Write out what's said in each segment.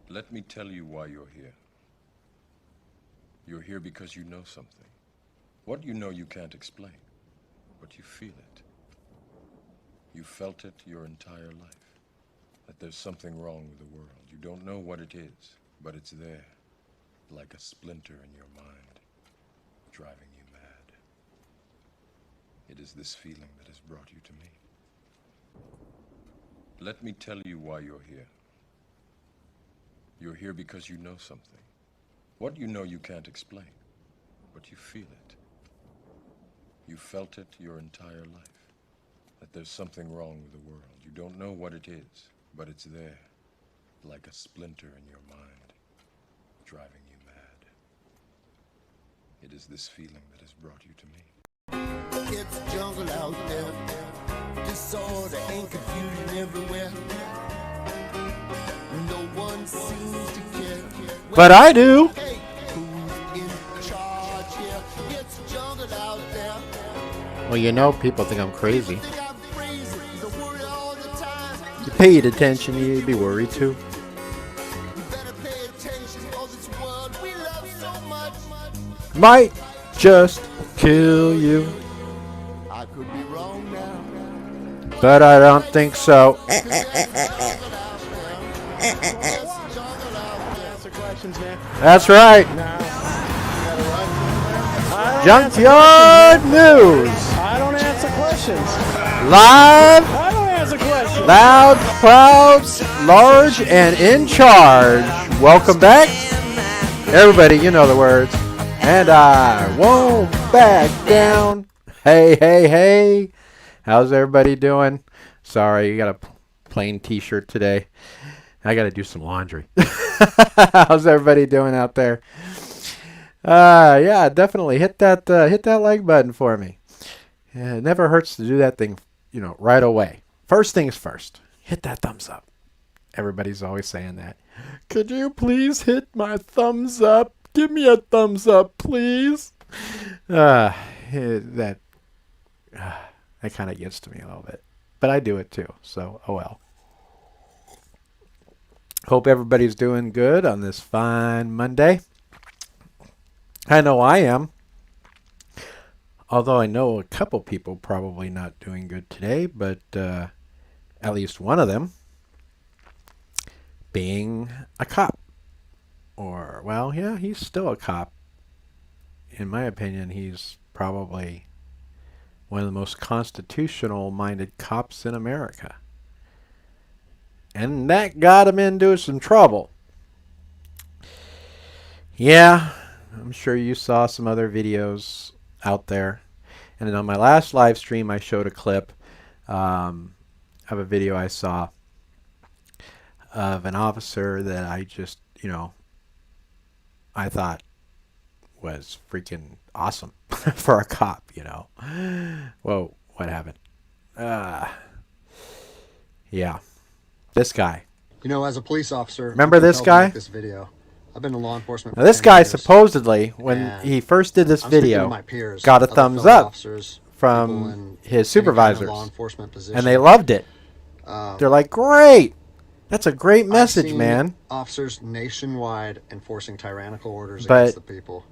Let me tell you why you're here. You're here because you know something. What you know you can't explain, but you feel it. You felt it your entire life, that there's something wrong with the world. You don't know what it is, but it's there, like a splinter in your mind, driving you mad. It is this feeling that has brought you to me. Let me tell you why you're here. You're here because you know something. What you know you can't explain, but you feel it. You felt it your entire life, that there's something wrong with the world. You don't know what it is, but it's there, like a splinter in your mind, driving you mad. It is this feeling that has brought you to me. It's jungle out there, disorder and confusion everywhere. No one seems to care. But I do. Hey, who's in charge here? It's jungle out there. Well, you know, people think I'm crazy. Think I'm crazy, the worry all the time. If you paid attention, you'd be worried too. You better pay attention, cause this world we love so much. Might just kill you, I could be wrong now. but I don't think so. That's right. Junkyard News. I don't answer questions. Live, I don't answer questions. loud, proud, large, and in charge. Welcome back. Everybody, you know the words. And I won't back down. Hey, hey, hey. How's everybody doing? Sorry, you got a plain t-shirt today. I got to do some laundry. How's everybody doing out there? Yeah, definitely hit that like button for me. It never hurts to do that thing, right away. First things first, hit that thumbs up. Everybody's always saying that. Could you please hit my thumbs up? Give me a thumbs up, please. That kind of gets to me a little bit, but I do it too. So, oh well. Hope everybody's doing good on this fine Monday. I know I am. Although I know a couple people probably not doing good today, but at least one of them being a cop. Or, well, yeah, he's still a cop. In my opinion, he's probably one of the most constitutional-minded cops in America. And that got him into some trouble. Yeah, I'm sure you saw some other videos out there. And on my last live stream, I showed a clip of a video I saw of an officer that I just, I thought was freaking awesome for a cop, Whoa, what happened? Yeah. This guy. As a police officer, remember this guy? This video. I've been in law enforcement. Now, this guy supposedly, when he first did this video, got a thumbs up from his supervisors, and they loved it. They're like, "Great, that's a great message, man." Officers nationwide enforcing tyrannical orders But against the people,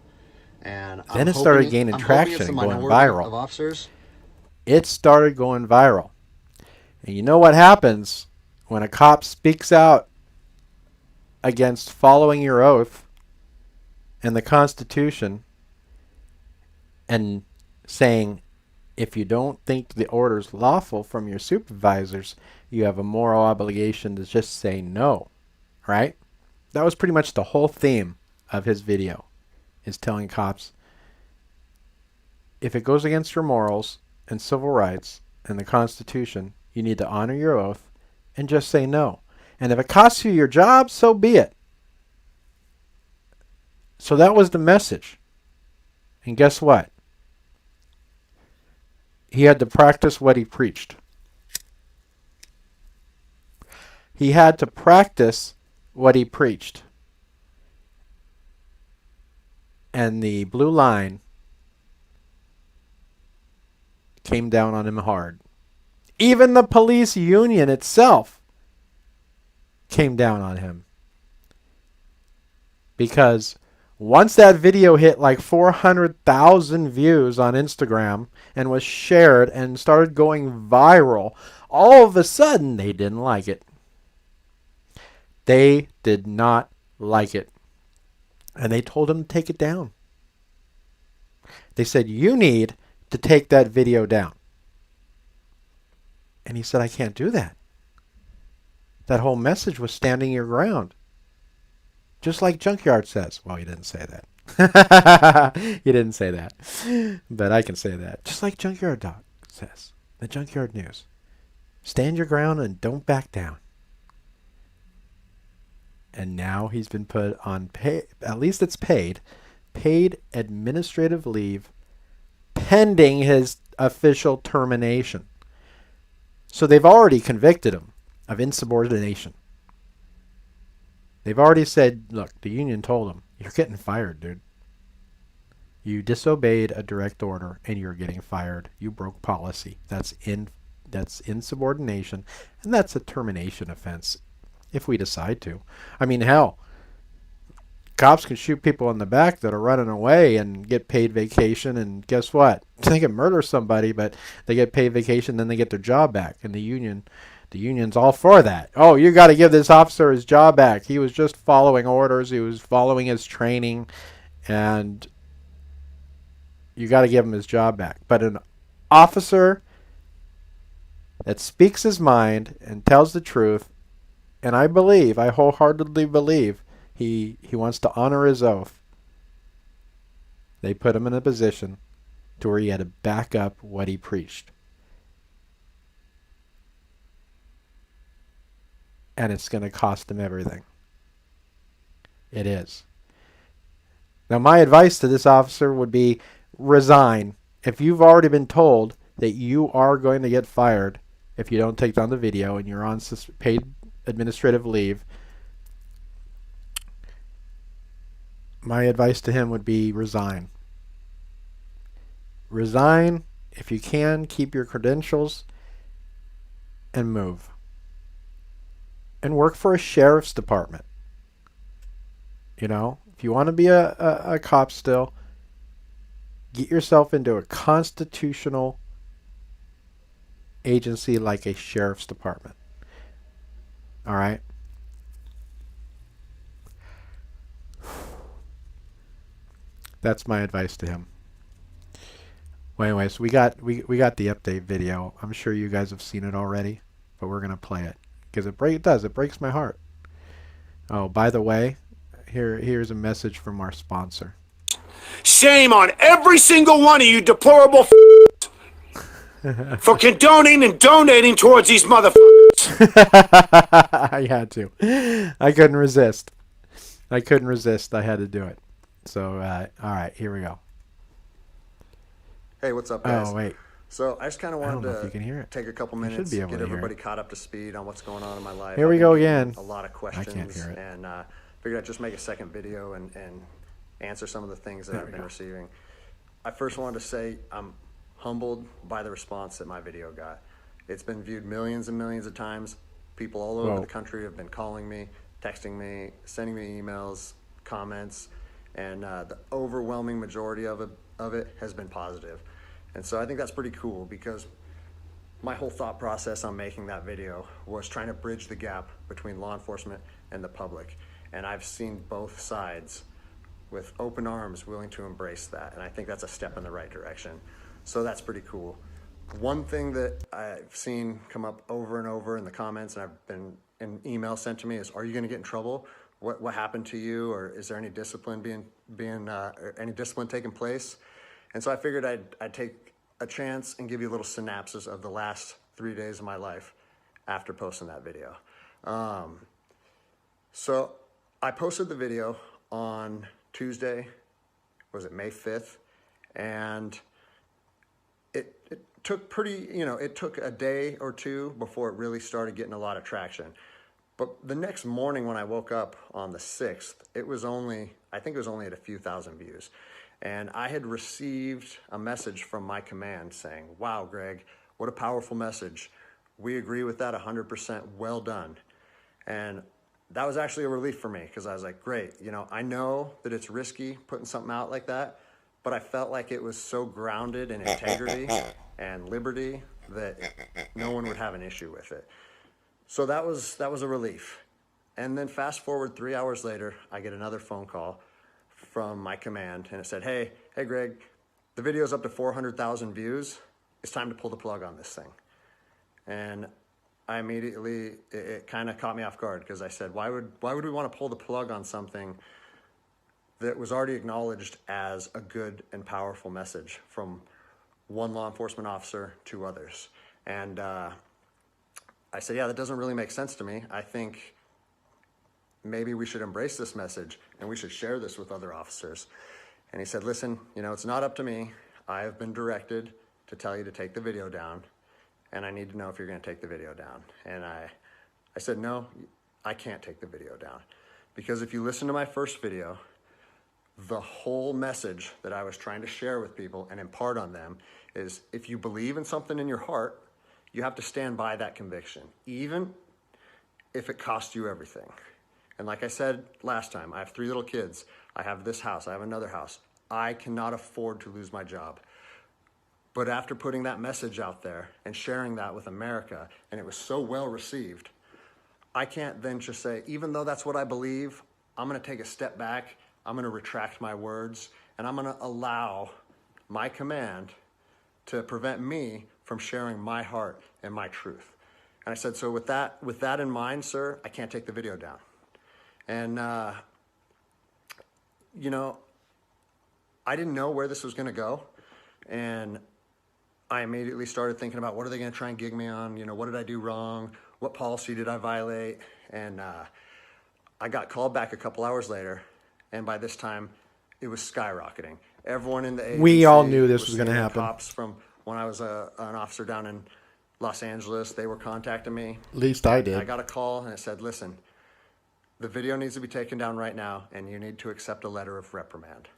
and then it started gaining traction and going viral. Of officers. It started going viral, and you know what happens when a cop speaks out against following your oath and the Constitution and saying, if you don't think the order's lawful from your supervisors, you have a moral obligation to just say no, right? That was pretty much the whole theme of his video, is telling cops, if it goes against your morals and civil rights and the Constitution, you need to honor your oath and just say no. And if it costs you your job, so be it. So that was the message. And guess what? He had to practice what he preached. He had to practice what he preached. And the blue line came down on him hard. Even the police union itself came down on him. Because once that video hit like 400,000 views on Instagram and was shared and started going viral, all of a sudden they didn't like it. They did not like it. And they told him to take it down. They said, you need to take that video down. And he said, I can't do that. That whole message was standing your ground. Just like Junkyard says. Well, he didn't say that. He didn't say that. But I can say that. Just like Junkyard Dog says. The Junkyard News. Stand your ground and don't back down. And now he's been put on at least it's paid administrative leave pending his official termination. So they've already convicted him of insubordination. They've already said, look, the union told him, you're getting fired, dude. You disobeyed a direct order and you're getting fired. You broke policy. That's insubordination, and that's a termination offense if we decide to. I mean, hell, cops can shoot people in the back that are running away and get paid vacation, and guess what? They can murder somebody, but they get paid vacation, then they get their job back. And the union's all for that. Oh, you got to give this officer his job back. He was just following orders. He was following his training, and you got to give him his job back. But an officer that speaks his mind and tells the truth, and I wholeheartedly believe he wants to honor his oath. They put him in a position to where he had to back up what he preached. And it's going to cost him everything. It is. Now, my advice to this officer would be resign. If you've already been told that you are going to get fired if you don't take down the video and you're on paid administrative leave, my advice to him would be resign. Resign. If you can, keep your credentials and move. And work for a sheriff's department. You know, if you want to be a cop still, get yourself into a constitutional agency like a sheriff's department. All right? That's my advice to him. Well, anyways, we got the update video. I'm sure you guys have seen it already, but we're gonna play it because it breaks my heart. Oh, by the way, here's a message from our sponsor. Shame on every single one of you deplorable for condoning and donating towards these motherfuckers. I had to. I couldn't resist. I had to do it. So, all right, here we go. Hey, what's up, guys? Oh, wait. So I just kind of wanted to take a couple minutes to get everybody caught up to speed on what's going on in my life. Here we go again. A lot of questions. I can't hear it. And figured I'd just make a second video and answer some of the things that I've been receiving. I first wanted to say I'm humbled by the response that my video got. It's been viewed millions and millions of times. People all over the country have been calling me, texting me, sending me emails, comments, and the overwhelming majority of it has been positive. And so I think that's pretty cool because my whole thought process on making that video was trying to bridge the gap between law enforcement and the public. And I've seen both sides with open arms willing to embrace that. And I think that's a step in the right direction. So that's pretty cool. One thing that I've seen come up over and over in the comments, and I've been in email sent to me, is, are you going to get in trouble? What happened to you? Or is there any discipline any discipline taking place? And so I figured I'd take a chance and give you a little synopsis of the last 3 days of my life after posting that video. So I posted the video on Tuesday, was it May 5th? And it took it took a day or two before it really started getting a lot of traction. But the next morning when I woke up on the 6th, I think it was only at a few thousand views. And I had received a message from my command saying, wow, Greg, what a powerful message. We agree with that 100%. Well done. And that was actually a relief for me because I was like, great, you know, I know that it's risky putting something out like that, but I felt like it was so grounded in integrity and liberty that no one would have an issue with it. So that was a relief. And then fast forward 3 hours later, I get another phone call from my command, and it said, hey Greg, the video's up to 400,000 views. It's time to pull the plug on this thing. And I immediately, it kind of caught me off guard because I said, why would we want to pull the plug on something that was already acknowledged as a good and powerful message from one law enforcement officer to others? And I said, yeah, that doesn't really make sense to me. I think maybe we should embrace this message and we should share this with other officers. And he said, listen, you know, it's not up to me. I have been directed to tell you to take the video down, and I need to know if you're going to take the video down. And I said, no, I can't take the video down. Because if you listen to my first video, the whole message that I was trying to share with people and impart on them is if you believe in something in your heart, you have to stand by that conviction, even if it costs you everything. And like I said last time, I have 3 little kids. I have this house. I have another house. I cannot afford to lose my job. But after putting that message out there and sharing that with America, and it was so well received, I can't then just say, even though that's what I believe, I'm going to take a step back. I'm going to retract my words, and I'm going to allow my command to prevent me from sharing my heart and my truth. And I said, so with that in mind, sir, I can't take the video down. And, you know, I didn't know where this was going to go. And I immediately started thinking about what are they going to try and gig me on? You know, what did I do wrong? What policy did I violate? And I got called back a couple hours later. And by this time, it was skyrocketing. Everyone in the agency, We all knew this was going to seeing happen. Cops from when I was an officer down in Los Angeles, they were contacting me. At least I did. I got a call and it said, listen, the video needs to be taken down right now and you need to accept a letter of reprimand.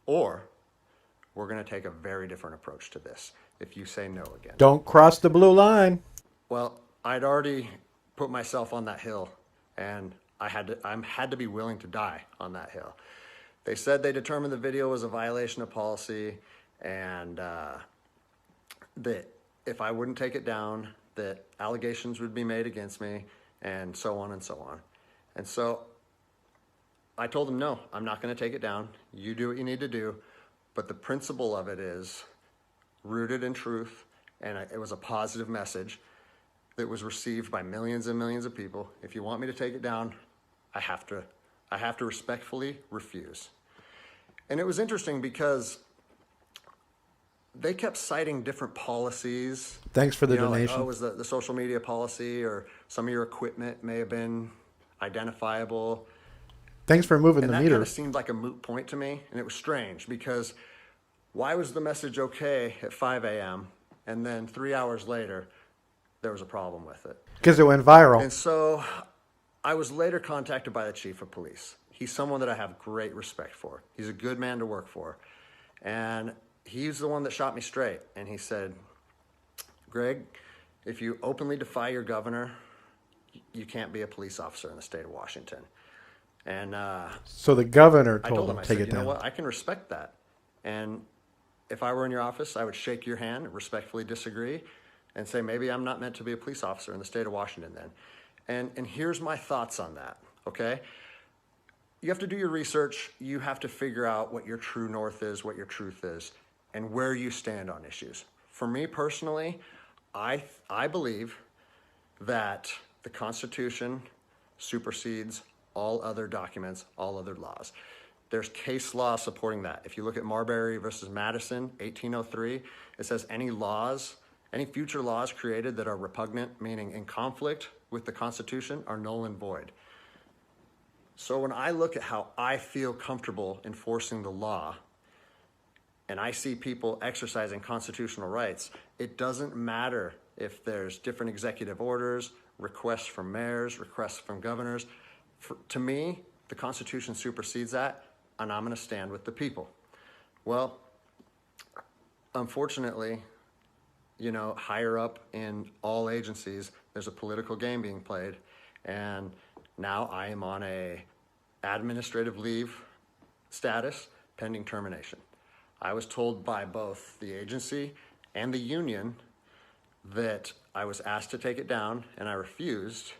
Or we're going to take a very different approach to this if you say no again. Don't cross the blue line. Well, I'd already put myself on that hill, and I had to be willing to die on that hill. They said they determined the video was a violation of policy, and that if I wouldn't take it down, that allegations would be made against me, and so on and so on. And so I told them, no, I'm not going to take it down. You do what you need to do. But the principle of it is rooted in truth, and it was a positive message that was received by millions and millions of people. If you want me to take it down, I have to respectfully refuse. And it was interesting because they kept citing different policies. Thanks for the Like, donation. oh, it was the social media policy, or some of your equipment may have been identifiable. Thanks for moving And the that meter. kind of seemed like a moot point to me, and it was strange because why was the message okay at 5 a.m. and then 3 hours later there was a problem with it? Because it went viral. And so I was later contacted by the chief of police. He's someone that I have great respect for. He's a good man to work for. And he's the one that shot me straight. And he said, Greg, if you openly defy your governor, you can't be a police officer in the state of Washington. And So the governor I told told him him, I take said, it you know down. what, I can respect that. And if I were in your office, I would shake your hand, respectfully disagree, and say, maybe I'm not meant to be a police officer in the state of Washington then. And here's my thoughts on that, okay? You have to do your research. You have to figure out what your true north is, what your truth is, and where you stand on issues. For me personally, I believe that the Constitution supersedes all other documents, all other laws. There's case law supporting that. If you look at Marbury versus Madison, 1803, it says any future laws created that are repugnant, meaning in conflict with the Constitution, are null and void. So when I look at how I feel comfortable enforcing the law, and I see people exercising constitutional rights, it doesn't matter if there's different executive orders, requests from mayors, requests from governors. To me, the Constitution supersedes that, and I'm going to stand with the people. Well, unfortunately, you know, higher up in all agencies, there's a political game being played, and Now I am on a administrative leave status pending termination. I was told by both the agency and the union that I was asked to take it down and I refused.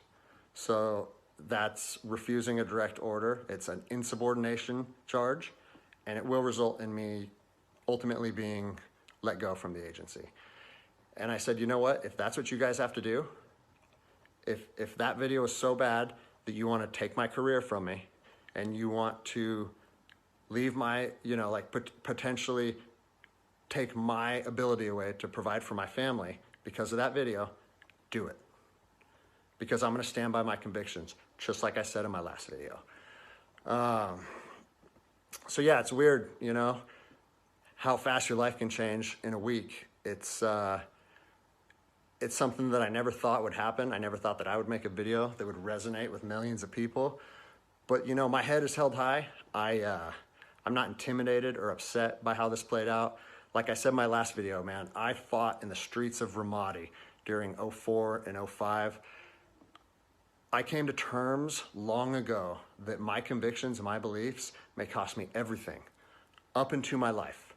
So that's refusing a direct order. It's an insubordination charge, and it will result in me ultimately being let go from the agency. And I said, you know what, if that's what you guys have to do, if that video is so bad that you want to take my career from me and you want to leave my, like potentially take my ability away to provide for my family because of that video, do it. Because I'm going to stand by my convictions, just like I said in my last video. So yeah, it's weird, how fast your life can change in a week. It's something that I never thought would happen. I never thought that I would make a video that would resonate with millions of people. But my head is held high. I'm not intimidated or upset by how this played out. Like I said in my last video, man, I fought in the streets of Ramadi during 04 and 05. I came to terms long ago that my convictions and my beliefs may cost me everything up into my life.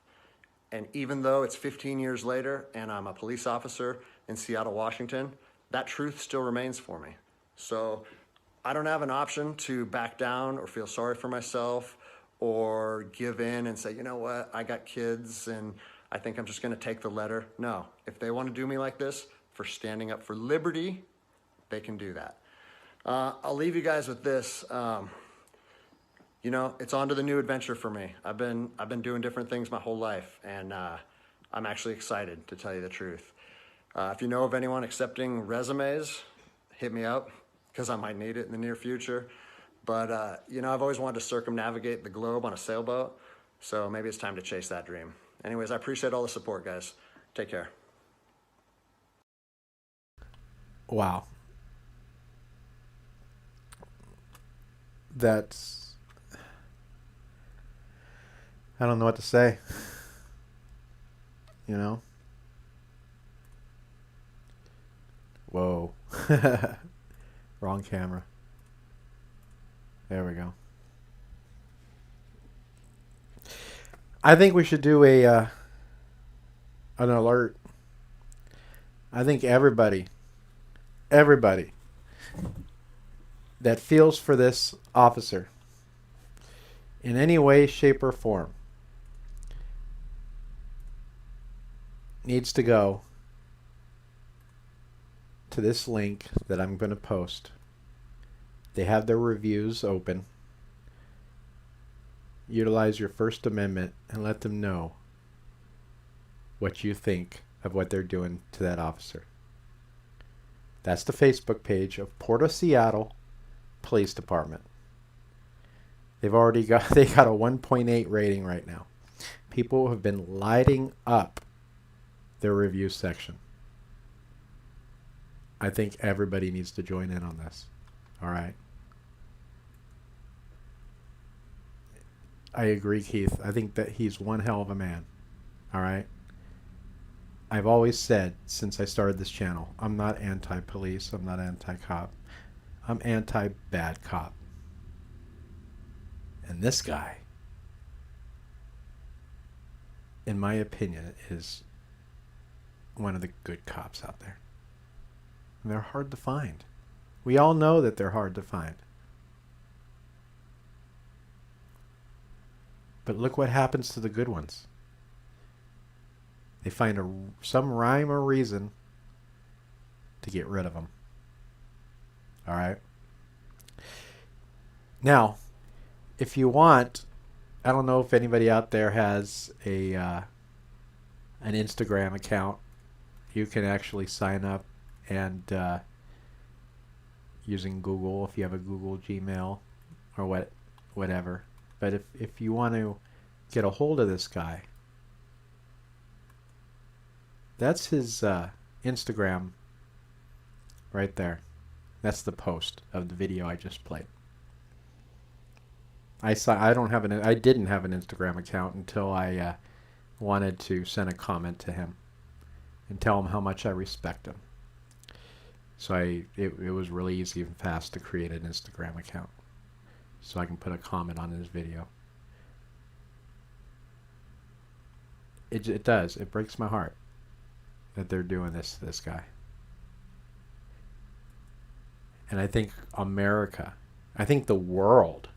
And even though it's 15 years later and I'm a police officer in Seattle, Washington, that truth still remains for me. So I don't have an option to back down or feel sorry for myself or give in and say, you know what, I got kids and I think I'm just gonna take the letter. No, if they wanna do me like this for standing up for liberty, they can do that. I'll leave you guys with this. It's on to the new adventure for me. I've been doing different things my whole life, and I'm actually excited, to tell you the truth. If you know of anyone accepting resumes, hit me up, because I might need it in the near future. But, I've always wanted to circumnavigate the globe on a sailboat, so maybe it's time to chase that dream. Anyways, I appreciate all the support, guys. Take care. Wow. That's... I don't know what to say. Whoa. Wrong camera. There we go. I think we should do an alert. I think everybody that feels for this officer in any way, shape, or form needs to go to this link that I'm going to post. They have their reviews open. Utilize your First Amendment and let them know what you think of what they're doing to that officer. That's the Facebook page of Port of Seattle Police Department. They got a 1.8 rating right now. People have been lighting up their review section. I think everybody needs to join in on this. All right. I agree, Keith. I think that he's one hell of a man. All right. I've always said since I started this channel, I'm not anti-police. I'm not anti-cop. I'm anti-bad cop. And this guy, in my opinion, is one of the good cops out there. And they're hard to find. We all know that they're hard to find. But look what happens to the good ones. They find some rhyme or reason to get rid of them. All right. Now, if you want, I don't know if anybody out there has an Instagram account. You can actually sign up and using Google, if you have a Google Gmail or whatever. But if you want to get a hold of this guy, that's his Instagram right there. That's the post of the video I just played. I didn't have an Instagram account until I wanted to send a comment to him and tell him how much I respect him. So it was really easy and fast to create an Instagram account so I can put a comment on his video. It does. It breaks my heart that they're doing this to this guy. And I think America, I think the world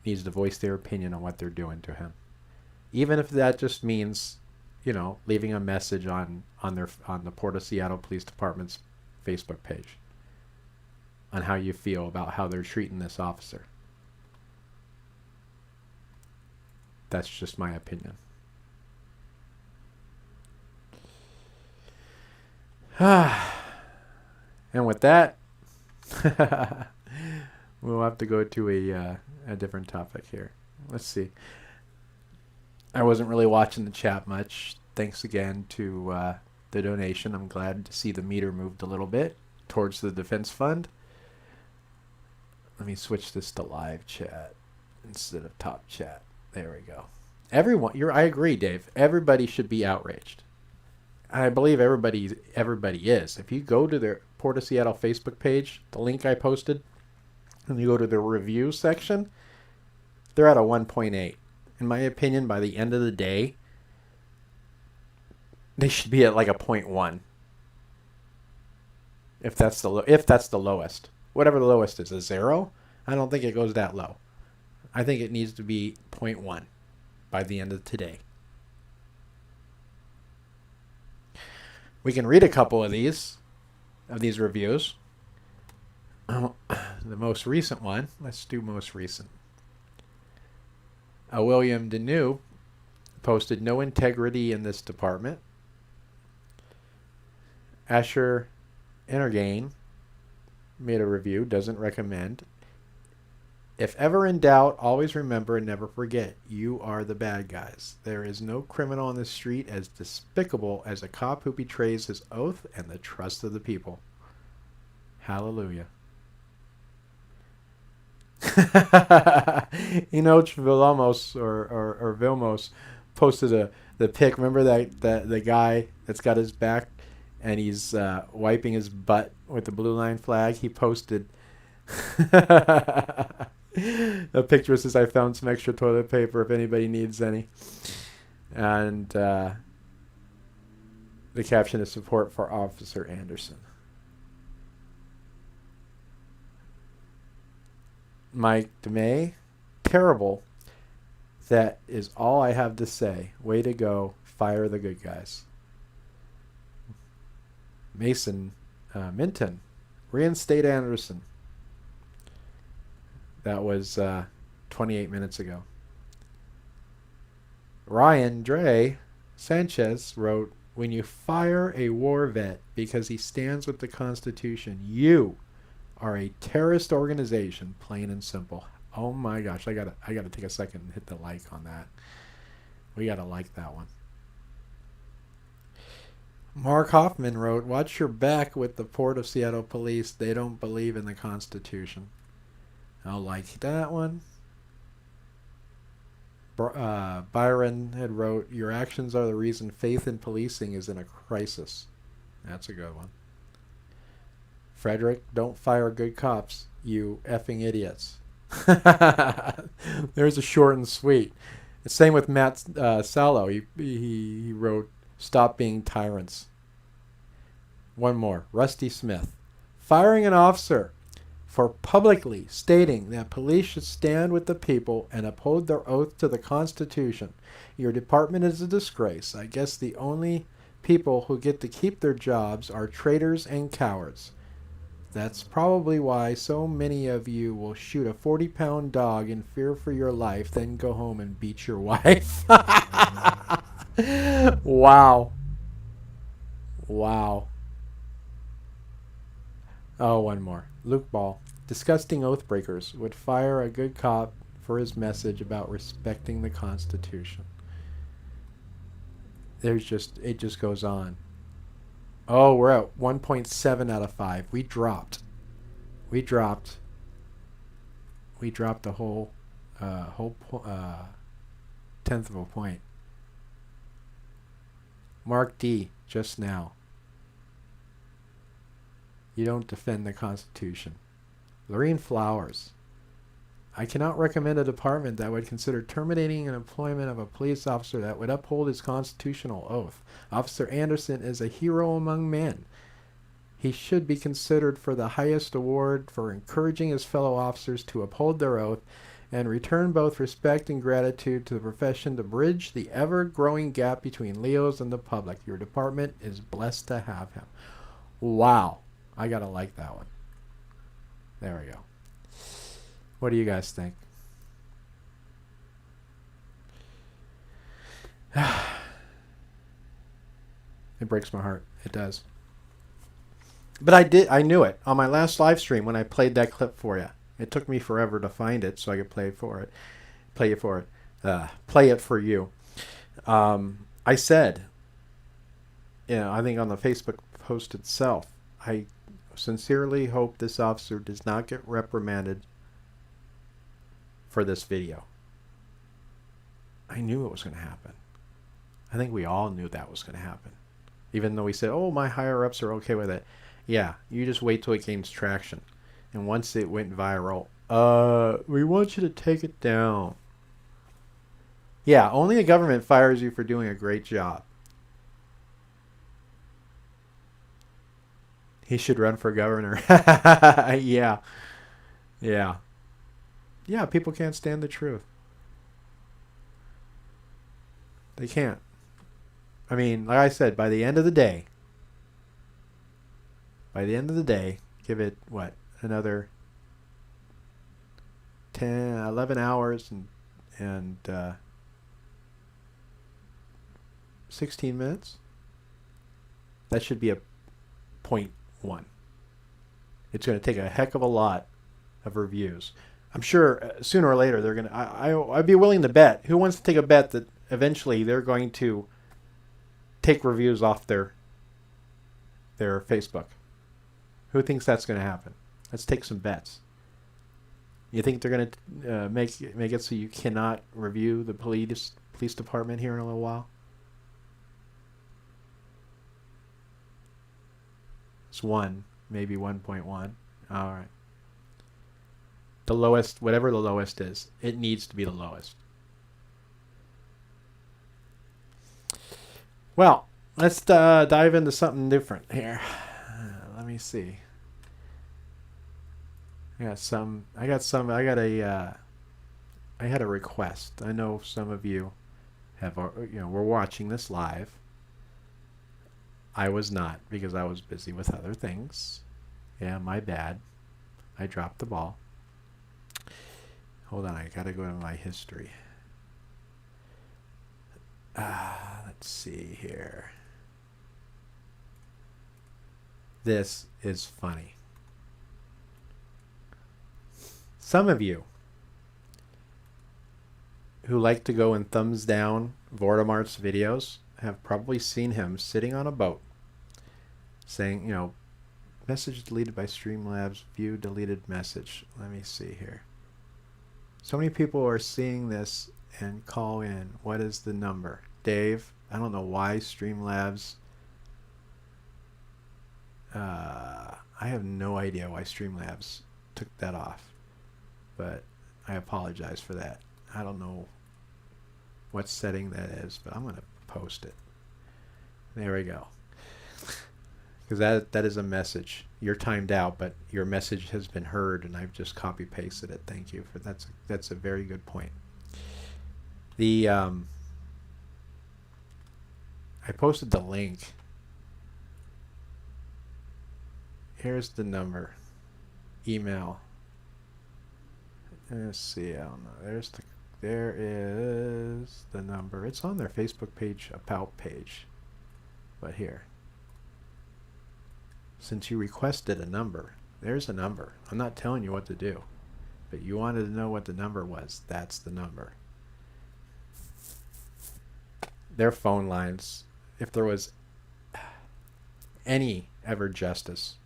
needs to voice their opinion on what they're doing to him. Even if that just means, you know, leaving a message on the Port of Seattle Police Department's Facebook page on how you feel about how they're treating this officer. That's just my opinion. And with that, we'll have to go to a different topic here. Let's see. I wasn't really watching the chat much. Thanks again to the donation. I'm glad to see the meter moved a little bit towards the defense fund. Let me switch this to live chat instead of top chat. There we go. Everyone, I agree, Dave. Everybody should be outraged. I believe everybody is. If you go to their Port of Seattle Facebook page, the link I posted, and you go to the review section, they're at a 1.8. In my opinion, by the end of the day, they should be at like a 0.1. If that's the lowest. Whatever the lowest is, a 0? I don't think it goes that low. I think it needs to be 0.1 by the end of today. We can read a couple of these reviews. The most recent one. Let's do most recent. William Deneau posted no integrity in this department. Asher Energain made a review, doesn't recommend. If ever in doubt, always remember and never forget, you are the bad guys. There is no criminal on the street as despicable as a cop who betrays his oath and the trust of the people. Hallelujah. Enoch Vilmos or Vilmos posted the pic. Remember that the guy that's got his back and he's wiping his butt with the blue line flag? He posted a picture says, I found some extra toilet paper if anybody needs any. And the caption is support for Officer Anderson. Mike DeMay, terrible. That is all I have to say. Way to go. Fire the good guys. Mason Minton, reinstate Anderson. That was 28 minutes ago. Ryan Dre Sanchez wrote, when you fire a war vet because he stands with the Constitution, you are a terrorist organization, plain and simple. Oh my gosh, I gotta take a second and hit the like on that. We gotta like that one. Mark Hoffman wrote, watch your back with the Port of Seattle Police. They don't believe in the Constitution. I'll like that one. Byron had wrote, your actions are the reason faith in policing is in a crisis. That's a good one. Frederick, don't fire good cops, you effing idiots. There's a short and sweet. The same with Matt Salo. He wrote, stop being tyrants. One more. Rusty Smith. Firing an officer for publicly stating that police should stand with the people and uphold their oath to the Constitution. Your department is a disgrace. I guess the only people who get to keep their jobs are traitors and cowards. That's probably why so many of you will shoot a 40-pound dog in fear for your life, then go home and beat your wife. Wow. Wow. Oh, one more. Luke Ball. Disgusting oath breakers would fire a good cop for his message about respecting the Constitution. It just goes on. Oh, we're at 1.7 out of 5. We dropped a whole tenth of a point. Mark D, just now. You don't defend the Constitution. Lorene Flowers. I cannot recommend a department that would consider terminating an employment of a police officer that would uphold his constitutional oath. Officer Anderson is a hero among men. He should be considered for the highest award for encouraging his fellow officers to uphold their oath and return both respect and gratitude to the profession to bridge the ever-growing gap between Leos and the public. Your department is blessed to have him. Wow. I gotta like that one. There we go. What do you guys think? It breaks my heart. It does. But I knew it on my last live stream when I played that clip for you. It took me forever to find it so I could play it for you. I said, I think on the Facebook post itself, I sincerely hope this officer does not get reprimanded for this video. I knew it was going to happen. I think we all knew that was going to happen. Even though we said, oh, my higher-ups are okay with it. Yeah, you just wait till it gains traction. And once it went viral, we want you to take it down. Yeah, only the government fires you for doing a great job. He should run for governor. Yeah. Yeah. Yeah, people can't stand the truth. They can't. I mean, like I said, by the end of the day, give it, what, another 10, 11 hours and 16 minutes? That should be a 0.1. It's going to take a heck of a lot of reviews. I'm sure sooner or later they're going to... I'd be willing to bet. Who wants to take a bet that eventually they're going to take reviews off their Facebook? Who thinks that's going to happen? Let's take some bets. You think they're going to make it so you cannot review the police department here in a little while? It's 1, maybe 1.1. All right. The lowest, whatever the lowest is, it needs to be the lowest. Well, let's dive into something different here. Let me see. I had a request. I know some of you have, were watching this live. I was not, because I was busy with other things. Yeah, my bad. I dropped the ball. Hold on, I gotta go to my history. Let's see here. This is funny. Some of you who like to go and thumbs down Vortimart's videos have probably seen him sitting on a boat saying, message deleted by Streamlabs, view deleted message. Let me see here. So many people are seeing this and call in. What is the number? Dave, I don't know why Streamlabs... I have no idea why Streamlabs took that off. But I apologize for that. I don't know what setting that is, but I'm going to post it. There we go. Because that is a message. You're timed out, but your message has been heard, and I've just copy pasted it. Thank you for that's a very good point. The I posted the link. Here's the number. Email. Let's see. I don't know. There is the number. It's on their Facebook page, about page. But here. Since you requested a number, there's a number. I'm not telling you what to do, but you wanted to know what the number was. That's the number. Their phone lines, if there was any ever justice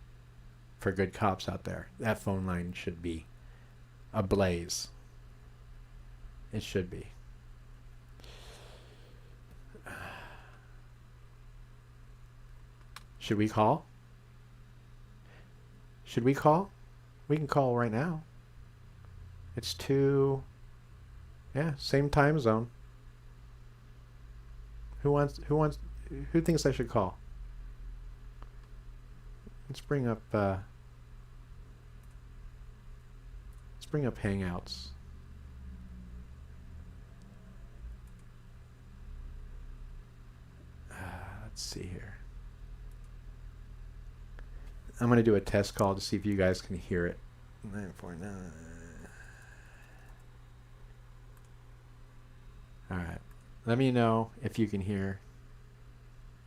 for good cops out there, that phone line should be ablaze. It should be. Should we call? Should we call? We can call right now. It's 2. Yeah, same time zone. Who thinks I should call? Let's bring up Hangouts. Let's see here. I'm going to do a test call to see if you guys can hear it. 949. All right. Let me know if you can hear.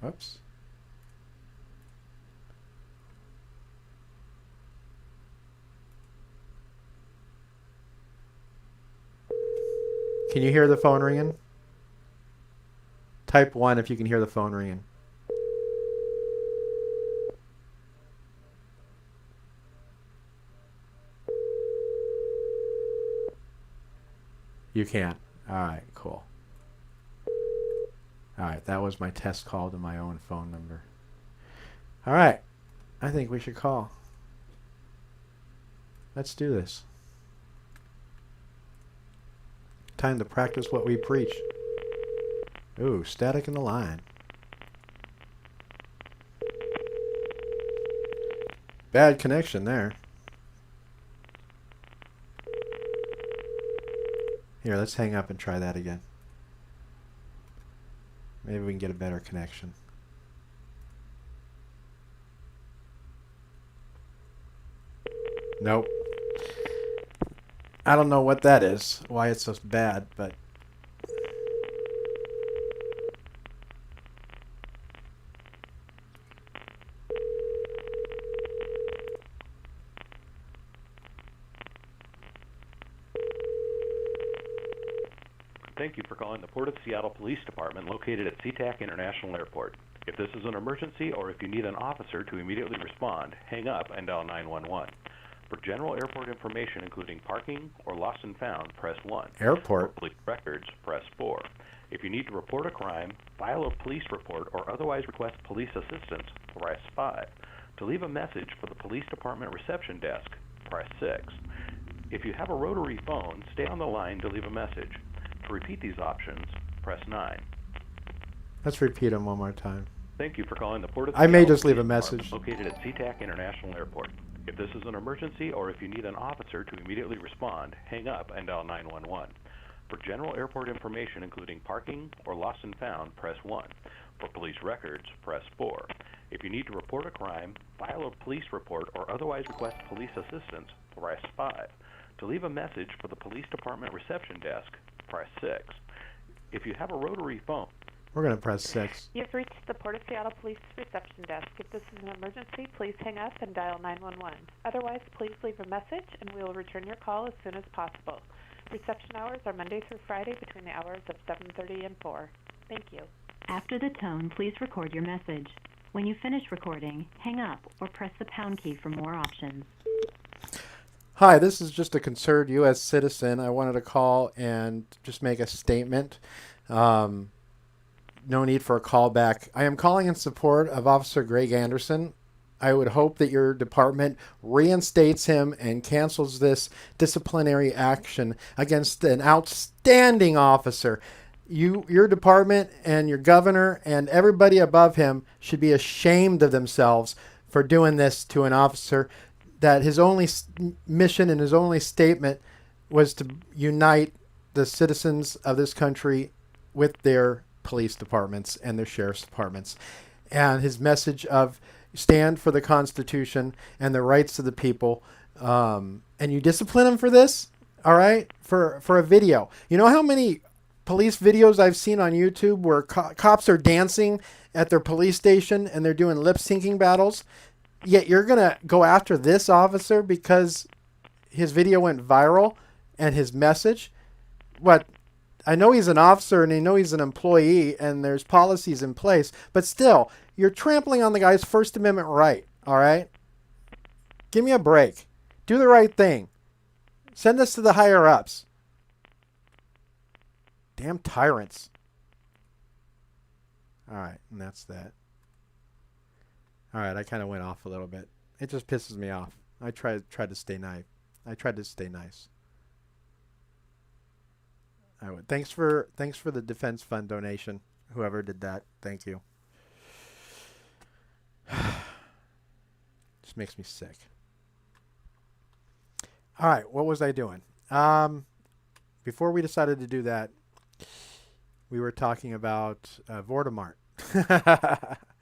Whoops. Can you hear the phone ringing? Type 1 if you can hear the phone ringing. You can. All right, cool. All right, that was my test call to my own phone number. All right, I think we should call. Let's do this. Time to practice what we preach. Ooh, static in the line. Bad connection there. Here, let's hang up and try that again. Maybe we can get a better connection. Nope. I don't know what that is, why it's so bad, but... Thank you for calling the Port of Seattle Police Department located at SeaTac International Airport. If this is an emergency or if you need an officer to immediately respond, hang up and dial 911. For general airport information including parking or lost and found, press 1. Airport? For police records, press 4. If you need to report a crime, file a police report, or otherwise request police assistance, press 5. To leave a message for the police department reception desk, press 6. If you have a rotary phone, stay on the line to leave a message. To repeat these options, press 9. Let's repeat them one more time. Thank you for calling the Port of I may Seattle just leave a Police message. Department located at SeaTac International Airport. If this is an emergency or if you need an officer to immediately respond, hang up and dial 911. For general airport information including parking or lost and found, press 1. For police records, press 4. If you need to report a crime, file a police report, or otherwise request police assistance, press 5. To leave a message for the police department reception desk, press 6. If you have a rotary phone... We're going to press 6. You've reached the Port of Seattle Police Reception Desk. If this is an emergency, please hang up and dial 911. Otherwise, please leave a message and we will return your call as soon as possible. Reception hours are Monday through Friday between the hours of 7:30 and 4. Thank you. After the tone, please record your message. When you finish recording, hang up or press the pound key for more options. Hi, this is just a concerned U.S. citizen. I wanted to call and just make a statement. No need for a call back. I am calling in support of Officer Greg Anderson. I would hope that your department reinstates him and cancels this disciplinary action against an outstanding officer. Your department and your governor and everybody above him should be ashamed of themselves for doing this to an officer that his only mission and his only statement was to unite the citizens of this country with their police departments and their sheriff's departments. And his message of stand for the Constitution and the rights of the people. And you discipline him for this, all right, for a video. You know how many police videos I've seen on YouTube where cops are dancing at their police station and they're doing lip syncing battles? Yet you're going to go after this officer because his video went viral and his message? What? I know he's an officer and I know he's an employee and there's policies in place, but still, you're trampling on the guy's First Amendment right, all right? Give me a break. Do the right thing. Send this to the higher-ups. Damn tyrants. All right, and that's that. All right, I kind of went off a little bit. It just pisses me off. I tried to stay nice. I tried to stay nice. I would. Thanks for the defense fund donation. Whoever did that, thank you. Just makes me sick. All right, what was I doing? Before we decided to do that, we were talking about Voldemort.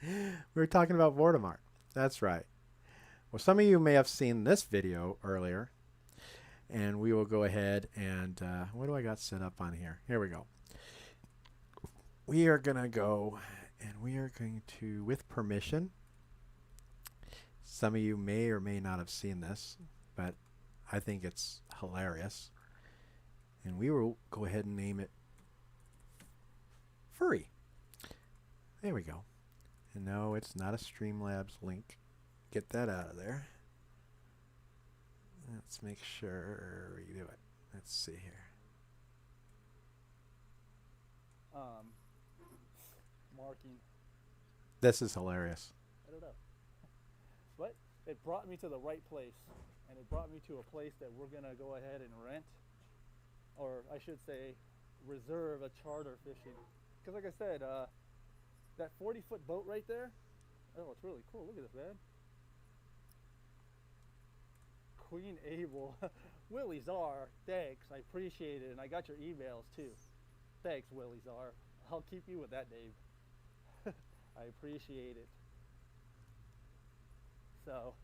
We were talking about Voldemort. That's right. Well, some of you may have seen this video earlier, and we will go ahead and what do I got set up on here? Here we go. We are going to go and we are going to, with permission, some of you may or may not have seen this, but I think it's hilarious. And we will go ahead and name it Furry. There we go. And no, it's not a Streamlabs link. Get that out of there. Let's make sure we do it. Let's see here. Marking. This is hilarious. I don't know. But it brought me to the right place. And it brought me to a place that we're going to go ahead and rent. Or I should say, reserve a charter fishing. Because like I said, that 40-foot boat right there, oh, it's really cool. Look at this, man. Queen Abel. Willie Czar, thanks. I appreciate it. And I got your emails too. Thanks, Willie Czar. I'll keep you with that name. I appreciate it. So,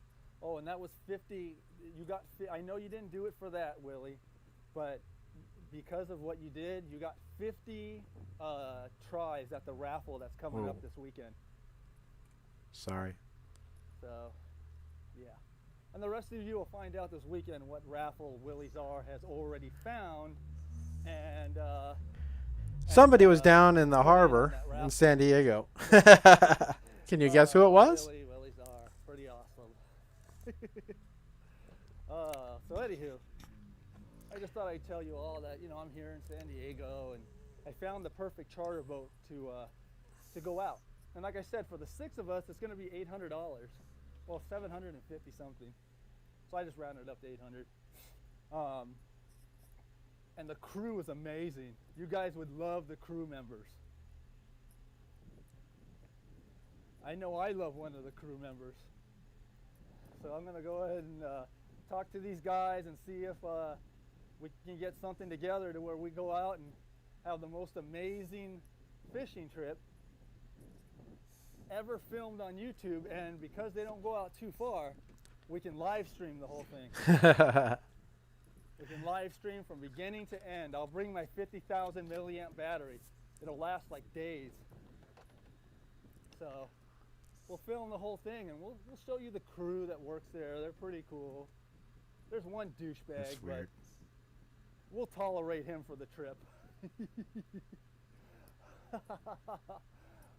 oh, and that was 50. You got, I know you didn't do it for that, Willie, but because of what you did, you got 50 tries at the raffle that's coming up this weekend. Sorry. So, yeah. And the rest of you will find out this weekend what raffle Willie Czar has already found. And somebody was down in the harbor in San Diego. Can you guess who it was? Willie Czar. Pretty awesome. So anywho, I just thought I'd tell you all that, you know, I'm here in San Diego and I found the perfect charter boat to go out. And like I said, for the 6 of us, it's going to be $800. Well, 750 something. So I just rounded it up to 800. And the crew is amazing. You guys would love the crew members. I know I love one of the crew members. So I'm going to go ahead and talk to these guys and see if we can get something together to where we go out and have the most amazing fishing trip ever filmed on YouTube. And because they don't go out too far, we can live stream the whole thing. We can live stream from beginning to end. I'll bring my 50,000 milliamp battery. It'll last like days. So we'll film the whole thing and we'll show you the crew that works there. They're pretty cool. There's one douchebag, but we'll tolerate him for the trip.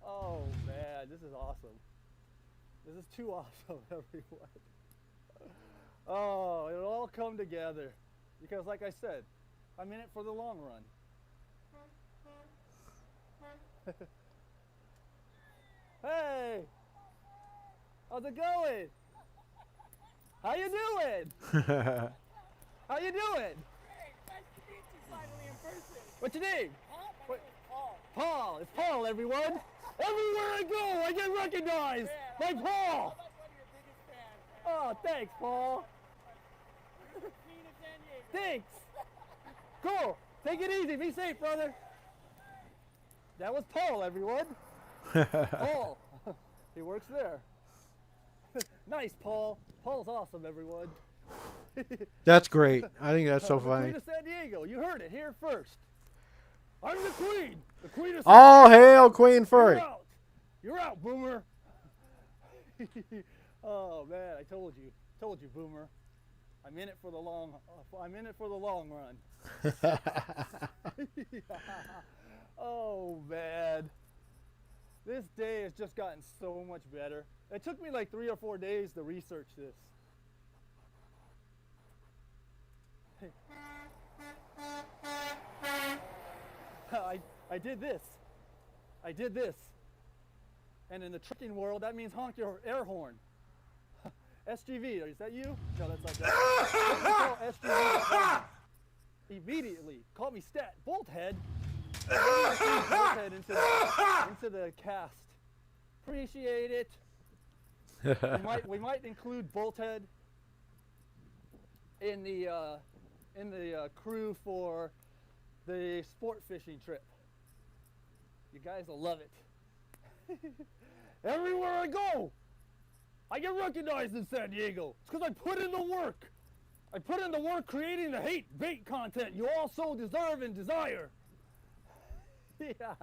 Oh man, this is awesome. This is too awesome, everyone. Oh, it'll all come together. Because like I said, I'm in it for the long run. Hey! How's it going? How you doing? How you doing? Hey, nice to meet you finally in person. What's your name? My name is Paul. Paul. It's Paul, everyone. Everywhere I go, I get recognized by Paul. I'm like one of your biggest fans. Oh, thanks, Paul. You're the queen of San Diego. Thanks. Cool. Take it easy. Be safe, brother. That was Paul, everyone. Paul. He works there. Nice, Paul. Paul's awesome, everyone. That's great. I think that's so The funny. Queen of San Diego. You heard it here first. I'm the queen. The queen of San All hail Queen Furry. You're out. You're out, Boomer. Oh man, I told you. Told you, Boomer. I'm in it for the long. I'm in it for the long run. Oh man, this day has just gotten so much better. It took me like 3 or 4 days to research this. I did this. I did this. And in the trucking world, that means honk your air horn. SGV, is that you? No, that's not that. SGV immediately called me stat bolt head. Bolt head into the cast. Appreciate it. we might include bolt head in the crew for the sport fishing trip. You guys will love it. Everywhere I go, I get recognized in San Diego. It's because I put in the work. I put in the work creating the hate bait content you all so deserve and desire. Yeah.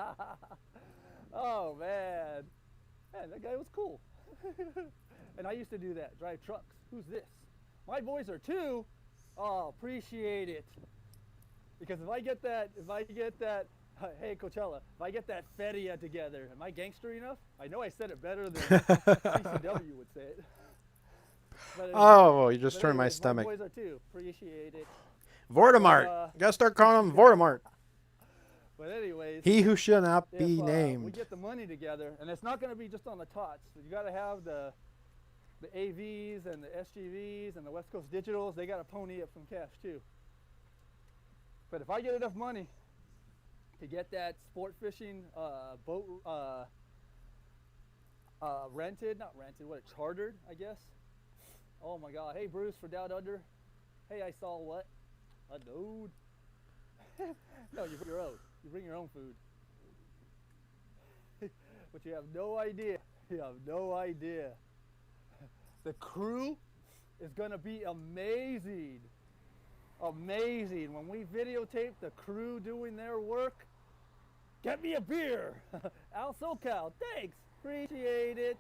Oh, man. Man, that guy was cool. And I used to do that, drive trucks. Who's this? My boys are too. Oh, appreciate it. Because if I get that, hey Coachella, if I get that Fedia together, am I gangster enough? I know I said it better than CCW would say it. Oh, you just turned my stomach. My boys are too. Appreciate it. Vortimart. Gotta start calling him Vortimart. But anyways, he who shall not be named. We get the money together, and it's not going to be just on the tots. You got to have the AVs and the SGVs and the West Coast Digitals. They got to pony up some cash too. But if I get enough money to get that sport fishing boat chartered, I guess. Oh my God! Hey Bruce for Down Under. Hey, I saw what? A dude. No, you bring your own. You bring your own food. But you have no idea. You have no idea. The crew is going to be amazing. Amazing. When we videotape the crew doing their work, get me a beer. Al SoCal, thanks. Appreciate it.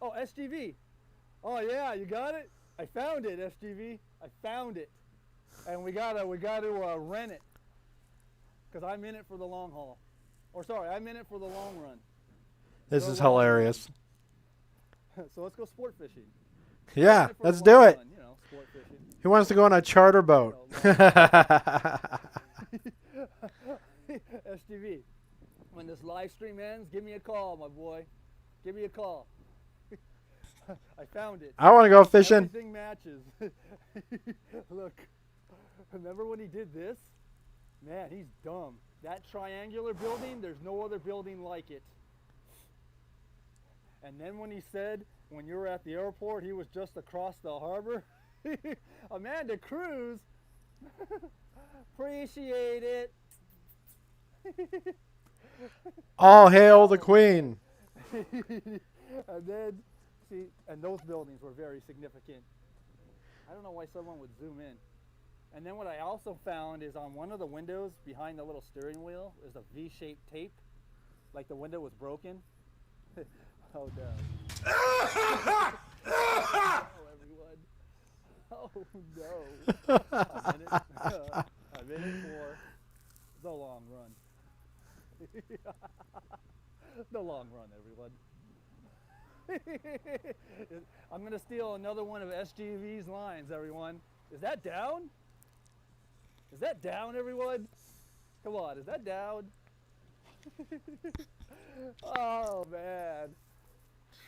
Oh, SGV. Oh yeah, you got it? I found it, SGV. I found it. And we gotta rent it. Because I'm in it for the long haul. Or sorry, I'm in it for the long run. This is hilarious. So let's go sport fishing. Yeah, let's do it. Run, you know, sport fishing. Who wants to go on a charter boat? SGV, when this live stream ends, give me a call, my boy. Give me a call. I found it. I want to go fishing. Everything matches. Look, remember when he did this? Man, he's dumb. That triangular building, there's no other building like it. And then when he said, when you were at the airport, he was just across the harbor. Amanda Cruz, appreciate it. All hail the queen. And then, see, and those buildings were very significant. I don't know why someone would zoom in. And then what I also found is on one of the windows behind the little steering wheel is a V-shaped tape, like the window was broken. Oh no. Oh, everyone. Oh no. I'm in it for the long run. The long run, everyone. I'm going to steal another one of SGV's lines, everyone. Is that down? Is that down, everyone? Come on, is that down? Oh, man.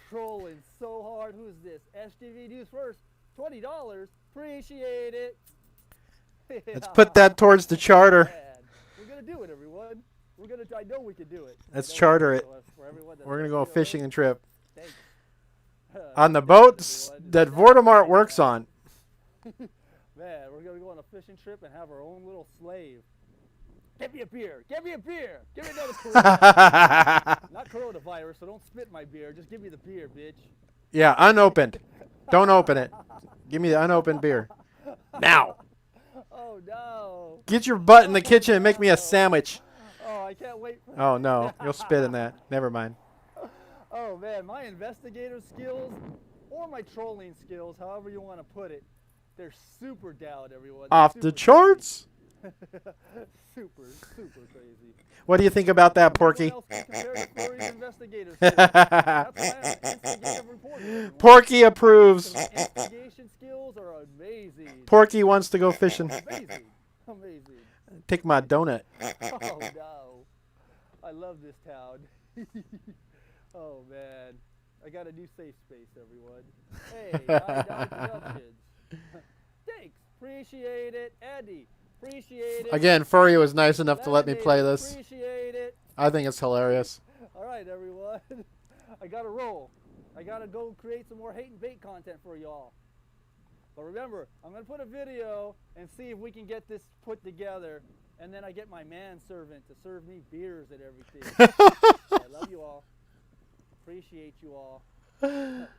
Trolling so hard. Who's this? SGV News First. $20. Appreciate it. Let's put that towards the charter. Man. We're going to do it, everyone. I know we can do it. Let's charter it. We're going to go fishing and trip. Thanks. On the boats that Vortimart works on. Man, we're going to go on a fishing trip and have our own little slave. Get me a beer. Get me a beer. Give me another corona. Not coronavirus, so don't spit my beer. Just give me the beer, bitch. Yeah, unopened. Don't open it. Give me the unopened beer. Now. Oh, no. Get your butt in the kitchen and make me a sandwich. Oh, I can't wait. Oh, no. You'll spit in that. Never mind. Oh, man. My investigator skills or my trolling skills, however you want to put it, they're super down, everyone. Off the charts? Super crazy. What do you think about that, Porky? Porky approves. Investigation skills are amazing. Porky wants to go fishing. Amazing. Take my donut. Oh, no. I love this town. Oh, man. I got a new safe space, everyone. Hey, Shoutout Productions. Thanks. Appreciate it. Eddie, appreciate it. Again, Furry was nice enough to let me play Laminator, this. Appreciate it. I think it's hilarious. All right, everyone. I got to roll. I got to go create some more hate and bait content for y'all. But remember, I'm going to put a video and see if we can get this put together. And then I get my manservant to serve me beers and everything. I love you all. Appreciate you all.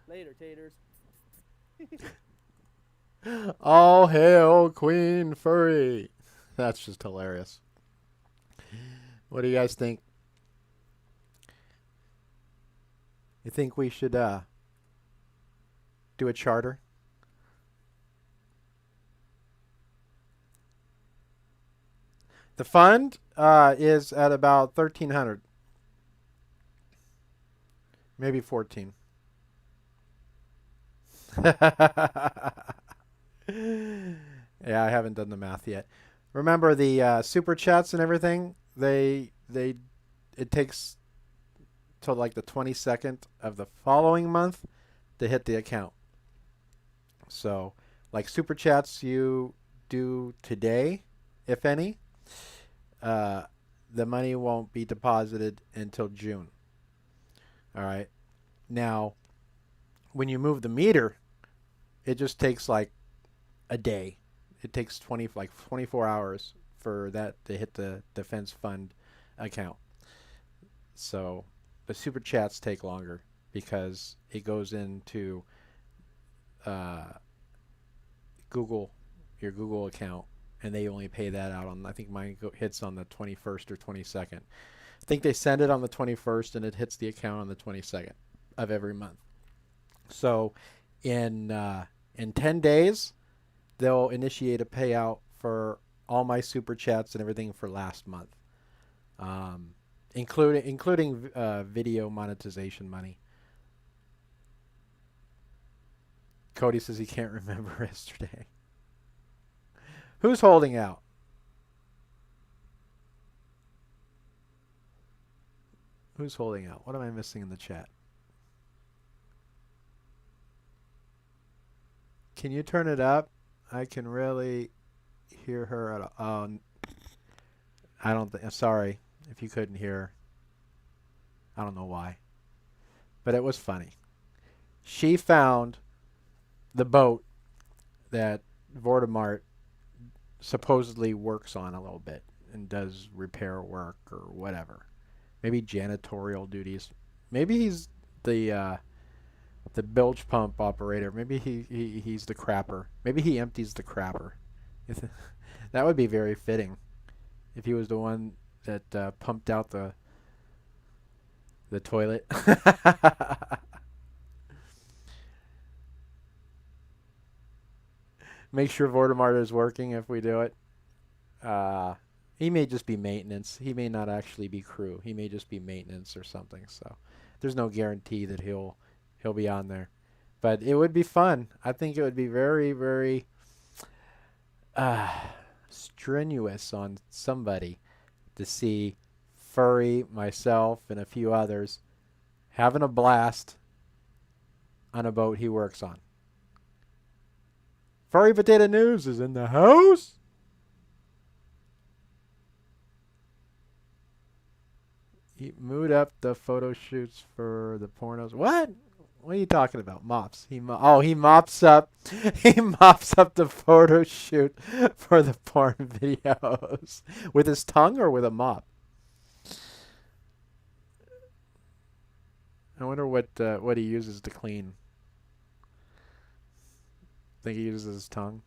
Later, taters. All hail Queen Furry. That's just hilarious. What do you guys think? You think we should do a charter? The fund is at about 1,300. Maybe 14. Yeah, I haven't done the math yet. Remember the super chats and everything? It takes till like the 22nd of the following month to hit the account. So, like super chats you do today, if any, the money won't be deposited until June. All right. Now, when you move the meter, it just takes like a day. It takes 24 hours for that to hit the defense fund account. So the super chats take longer because it goes into Google, your Google account, and they only pay that out on, I think mine hits on the 21st or 22nd. I think they send it on the 21st and it hits the account on the 22nd of every month. So in 10 days, they'll initiate a payout for all my super chats and everything for last month, including video monetization money. Cody says he can't remember yesterday. Who's holding out? Who's holding out? What am I missing in the chat? Can you turn it up? I can really hear her at all. I don't think. Sorry if you couldn't hear. I don't know why, but it was funny. She found the boat that Voldemort supposedly works on a little bit and does repair work or whatever. Maybe janitorial duties. Maybe he's the bilge pump operator. Maybe he's the crapper. Maybe he empties the crapper. That would be very fitting if he was the one that pumped out the toilet. Make sure Voldemort is working if we do it. He may just be maintenance. He may not actually be crew. He may just be maintenance or something. So there's no guarantee that he'll be on there. But it would be fun. I think it would be very, very strenuous on somebody to see Furry, myself, and a few others having a blast on a boat he works on. Furry Potato News is in the house. He moved up the photo shoots for the pornos. What? What are you talking about? Mops. He mops up. He mops up the photo shoot for the porn videos with his tongue or with a mop. I wonder what he uses to clean. Think he uses his tongue?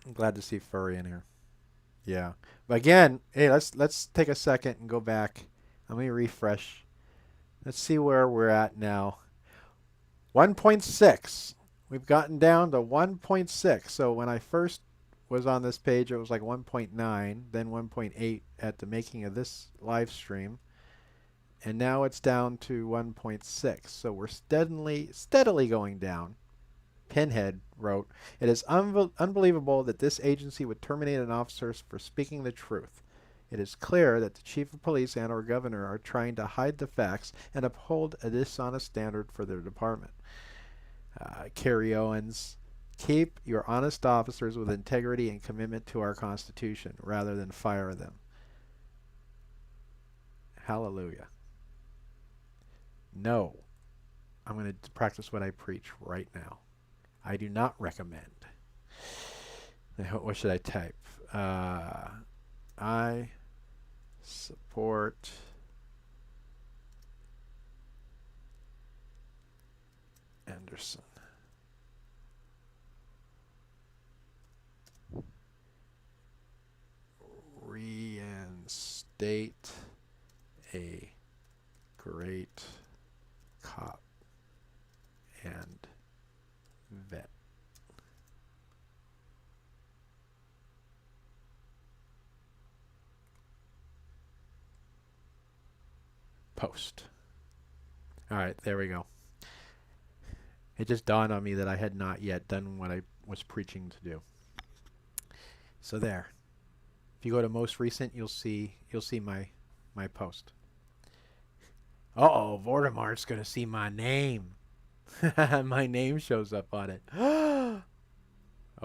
I'm glad to see Furry in here. Yeah. But again, hey, let's take a second and go back. Let me refresh. Let's see where we're at now. 1.6. We've gotten down to 1.6. So when I first was on this page, it was like 1.9, then 1.8 at the making of this live stream. And now it's down to 1.6. So we're steadily going down. Pinhead wrote, "It is unbelievable that this agency would terminate an officer for speaking the truth. It is clear that the chief of police and or governor are trying to hide the facts and uphold a dishonest standard for their department." Carrie Owens, "Keep your honest officers with integrity and commitment to our Constitution rather than fire them." Hallelujah. No. I'm going to practice what I preach right now. I do not recommend. What should I type? I support Anderson. Reinstate a great cop and vet. Post. All right, there we go. It just dawned on me that I had not yet done what I was preaching to do. So there. If you go to most recent, you'll see my post. Uh-oh, Voldemort's going to see my name. My name shows up on it. Oh,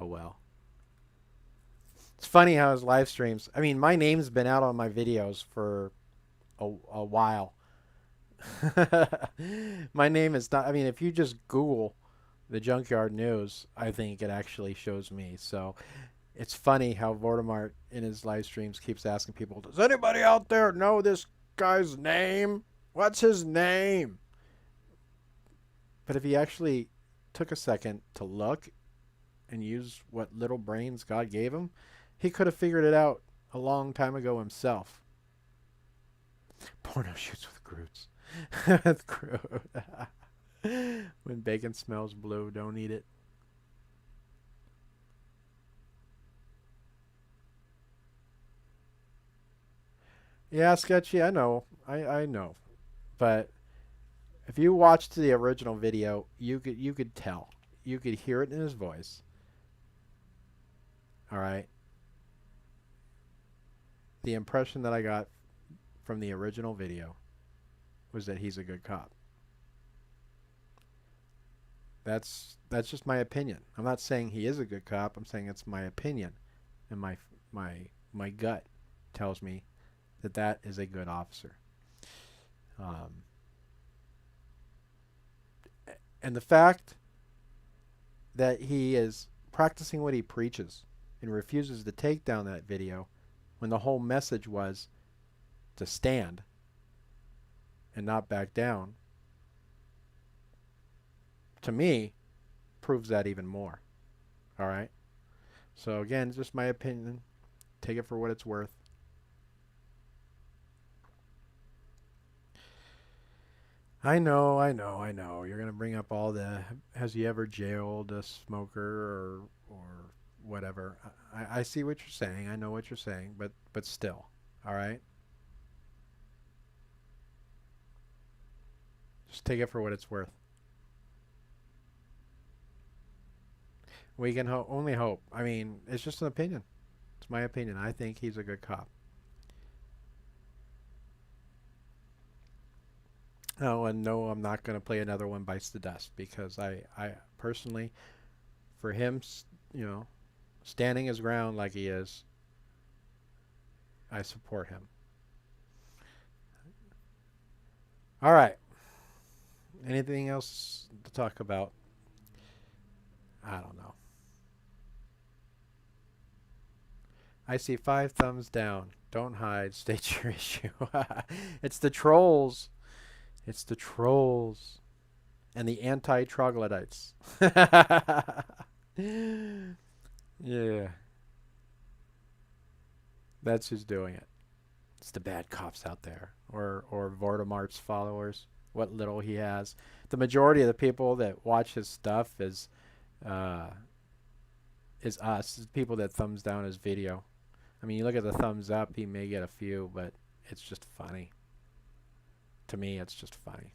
well. It's funny how his live streams... I mean, my name's been out on my videos for a while. My name is not... I mean, if you just Google the Junkyard News, I think it actually shows me. So it's funny how Voldemort in his live streams keeps asking people, does anybody out there know this guy's name? What's his name? But if he actually took a second to look and use what little brains God gave him, he could have figured it out a long time ago himself. Porno shoots with Groots. With Groot. When bacon smells blue, don't eat it. Yeah, sketchy, I know. I know. But if you watched the original video, you could tell. You could hear it in his voice. All right. The impression that I got from the original video was that he's a good cop. That's just my opinion. I'm not saying he is a good cop. I'm saying it's my opinion, and my gut tells me that that is a good officer. And the fact that he is practicing what he preaches and refuses to take down that video when the whole message was to stand and not back down, to me, proves that even more. All right? So again, it's just my opinion. Take it for what it's worth. I know. You're going to bring up all the, has he ever jailed a smoker or whatever. I see what you're saying. I know what you're saying, but still. All right? Just take it for what it's worth. We can only hope. I mean, it's just an opinion. It's my opinion. I think he's a good cop. Oh, and no, I'm not going to play another one bites the dust because I personally, for him, standing his ground like he is, I support him. All right. Anything else to talk about? I don't know. I see 5 thumbs down. Don't hide. State your issue. It's the trolls. It's the trolls. And the anti-troglodytes. Yeah. That's who's doing it. It's the bad cops out there. Or Voldemort's followers. What little he has. The majority of the people that watch his stuff is us. It's people that thumbs down his video. I mean, you look at the thumbs up, he may get a few, but it's just funny. To me, it's just funny.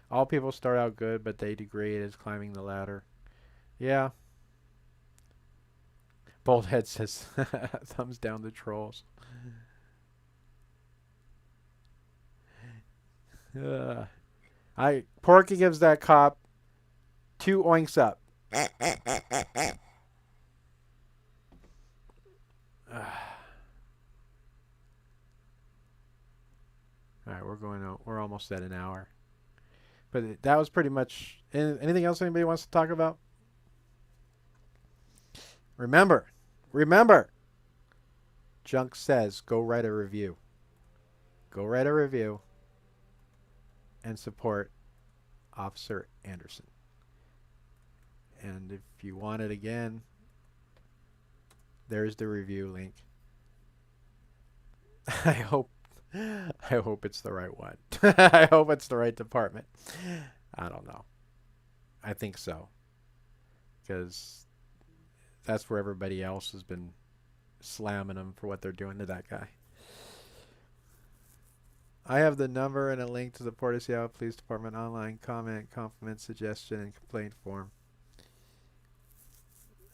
All people start out good, but they degrade as climbing the ladder. Yeah. Boldhead says, thumbs down the trolls. Porky gives that cop 2 oinks up. Alright, we're almost at an hour. But that was pretty much... Anything else anybody wants to talk about? Remember, Junk says, go write a review. Go write a review and support Officer Anderson. And if you want it again, there's the review link. I hope it's the right one. I hope it's the right department. I don't know. I think so. Because that's where everybody else has been slamming them for what they're doing to that guy. I have the number and a link to the Port of Seattle Police Department online comment, compliment, suggestion, and complaint form.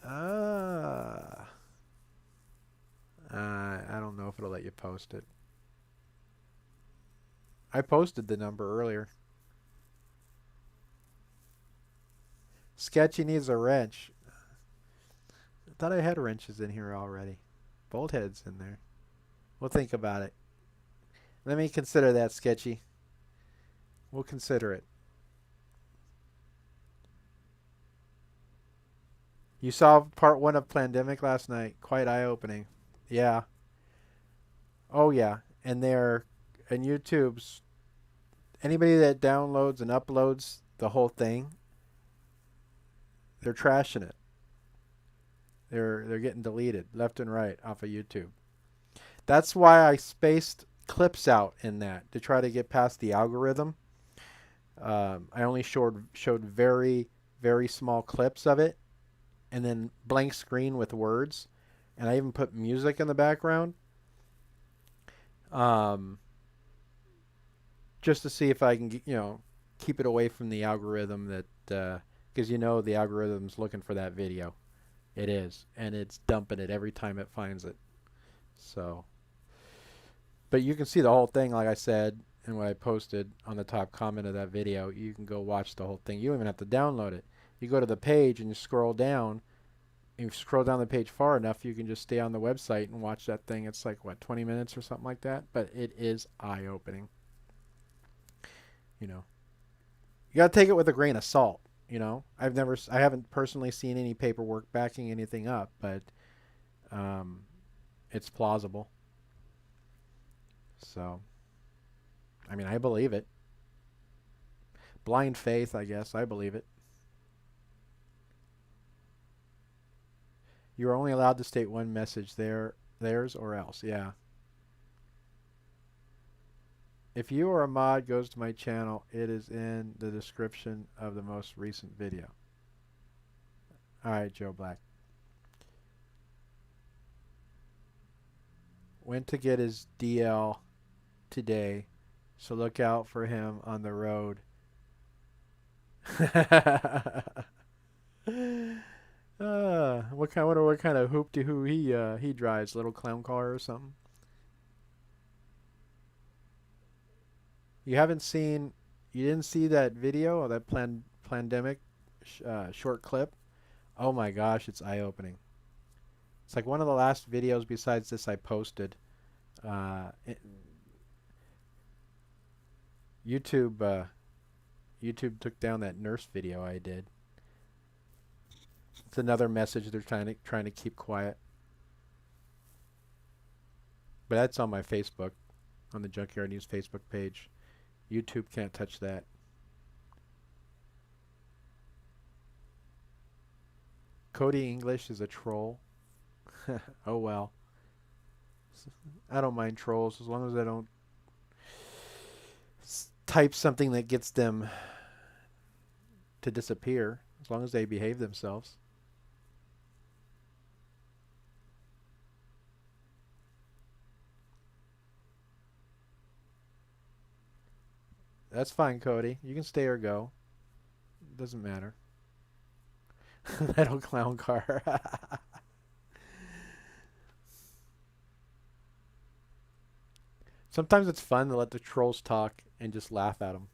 I don't know if it'll let you post it. I posted the number earlier. Sketchy needs a wrench. I thought I had wrenches in here already. Bolt heads in there. We'll think about it. Let me consider that, Sketchy. We'll consider it. You saw part 1 of Plandemic last night. Quite eye-opening. Yeah. Oh, yeah. And YouTube's... Anybody that downloads and uploads the whole thing, they're trashing it. They're getting deleted left and right off of YouTube. That's why I spaced clips out in that to try to get past the algorithm. I only showed very, very small clips of it, and then blank screen with words, and I even put music in the background, just to see if I can, keep it away from the algorithm that, because the algorithm's looking for that video. It is, and it's dumping it every time it finds it. So, but you can see the whole thing, like I said, and what I posted on the top comment of that video. You can go watch the whole thing. You don't even have to download it. You go to the page and you scroll down. And you scroll down the page far enough, you can just stay on the website and watch that thing. It's like, 20 minutes or something like that? But it is eye-opening. You got to take it with a grain of salt. I haven't personally seen any paperwork backing anything up, but it's plausible. So, I believe it. Blind faith, I guess. I believe it. You're only allowed to state one message theirs or else. Yeah. If you or a mod goes to my channel, it is in the description of the most recent video. Alright, Joe Black. Went to get his DL today, so look out for him on the road. What kind of hoop-de-hoo he drives? Little clown car or something? You didn't see that video or that Plandemic short clip? Oh my gosh, it's eye-opening. It's like one of the last videos besides this I posted. YouTube took down that nurse video I did. It's another message they're trying to keep quiet. But that's on my Facebook, on the Junkyard News Facebook page. YouTube can't touch that. Cody English is a troll. Oh well. I don't mind trolls as long as I don't type something that gets them to disappear. As long as they behave themselves. That's fine, Cody. You can stay or go. Doesn't matter. Little clown car. Sometimes it's fun to let the trolls talk and just laugh at them.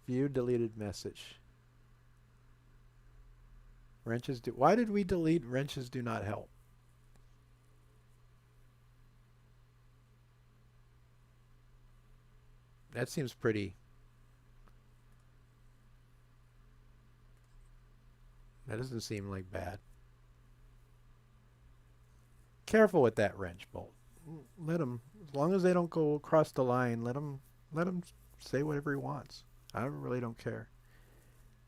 View deleted message. Wrenches do. Why did we delete wrenches do not help? That seems pretty. That doesn't seem like bad. Careful with that wrench bolt. Let him, as long as they don't go across the line, let him say whatever he wants. I really don't care.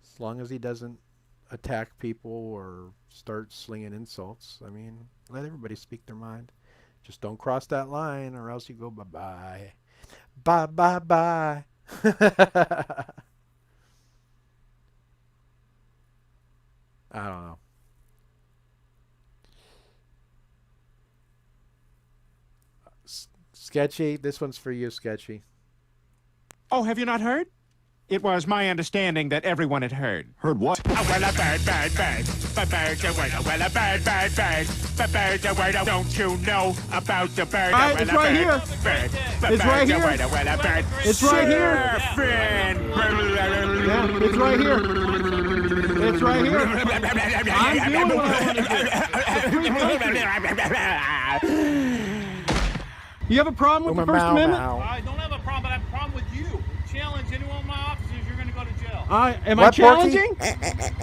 As long as he doesn't attack people or start slinging insults. I mean, let everybody speak their mind. Just don't cross that line or else you go bye-bye. Bye-bye-bye. I don't know. Sketchy, this one's for you, Sketchy. Oh, have you not heard? It was my understanding that everyone had heard. Heard what? Oh, well, a bird, bird, bird. But birds are well, a bird, bird, bird. But birds are well, don't you know about the bird? It's right here. It's right here. It's right here. Yeah, it's right here. It's right here. I'm doing what I want to do. You have a problem with the First Amendment? I don't have a problem. I have a problem with you. Challenge any one of my officers, you're going to go to jail. Am I challenging?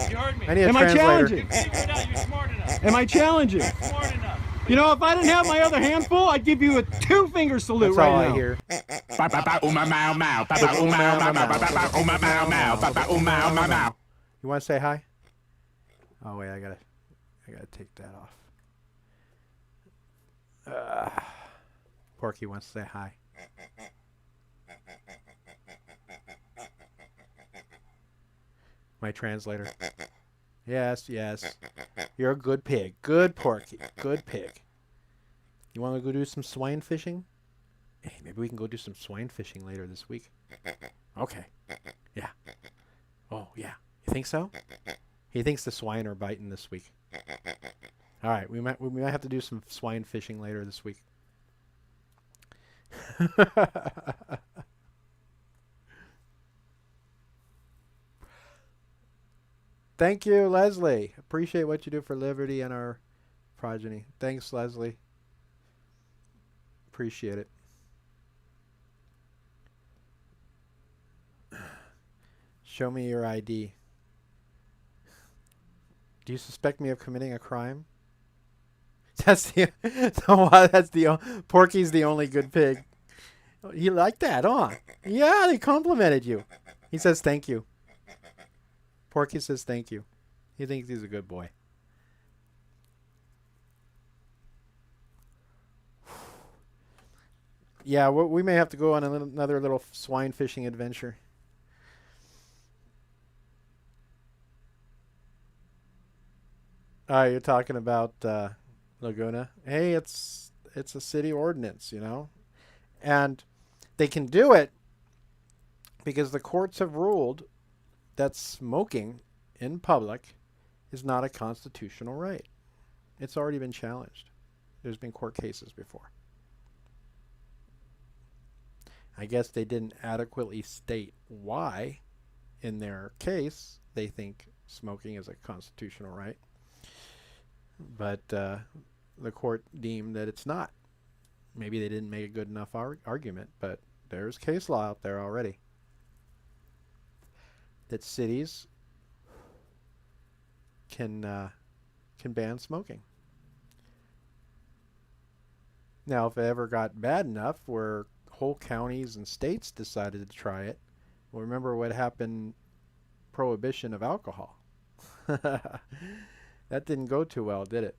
You heard me. Am I challenging? You're smart enough. Am I challenging? Smart enough. You know, if I didn't have my other handful, I'd give you a two-finger salute That's all right I now. hear. You want to say hi? Oh wait, I gotta take that off. Porky wants to say hi. My translator. Yes, yes. You're a good pig. Good Porky. Good pig. You want to go do some swine fishing? Hey, maybe we can go do some swine fishing later this week. Okay. Yeah. Oh, yeah. You think so? He thinks the swine are biting this week. All right, we might have to do some swine fishing later this week. Thank you, Leslie. Appreciate what you do for liberty and our progeny. Thanks, Leslie. Appreciate it. Show me your ID. Do you suspect me of committing a crime? That's the Porky's the only good pig. You like that, huh? Yeah, they complimented you. He says thank you. Porky says thank you. He thinks he's a good boy. Yeah, we may have to go on another little swine fishing adventure. You're talking about Laguna. Hey, it's a city ordinance, you know, and they can do it because the courts have ruled that smoking in public is not a constitutional right. It's already been challenged. There's been court cases before. I guess they didn't adequately state why in their case they think smoking is a constitutional right. But the court deemed that it's not. Maybe they didn't make a good enough argument, but there's case law out there already that cities can ban smoking. Now, if it ever got bad enough where whole counties and states decided to try it, well, remember what happened, prohibition of alcohol. That didn't go too well, did it?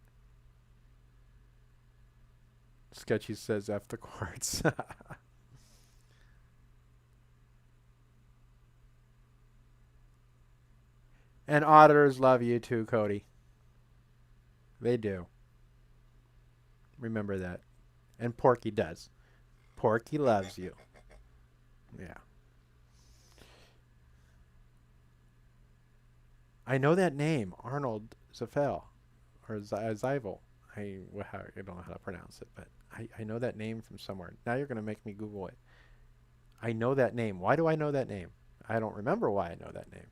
Sketchy says F the courts. And auditors love you too, Cody. They do. Remember that. And Porky does. Porky loves you. Yeah. I know that name, Arnold Zafel, or Zyvel. I don't know how to pronounce it, but I know that name from somewhere. Now you're going to make me Google it. I know that name. Why do I know that name? I don't remember why I know that name.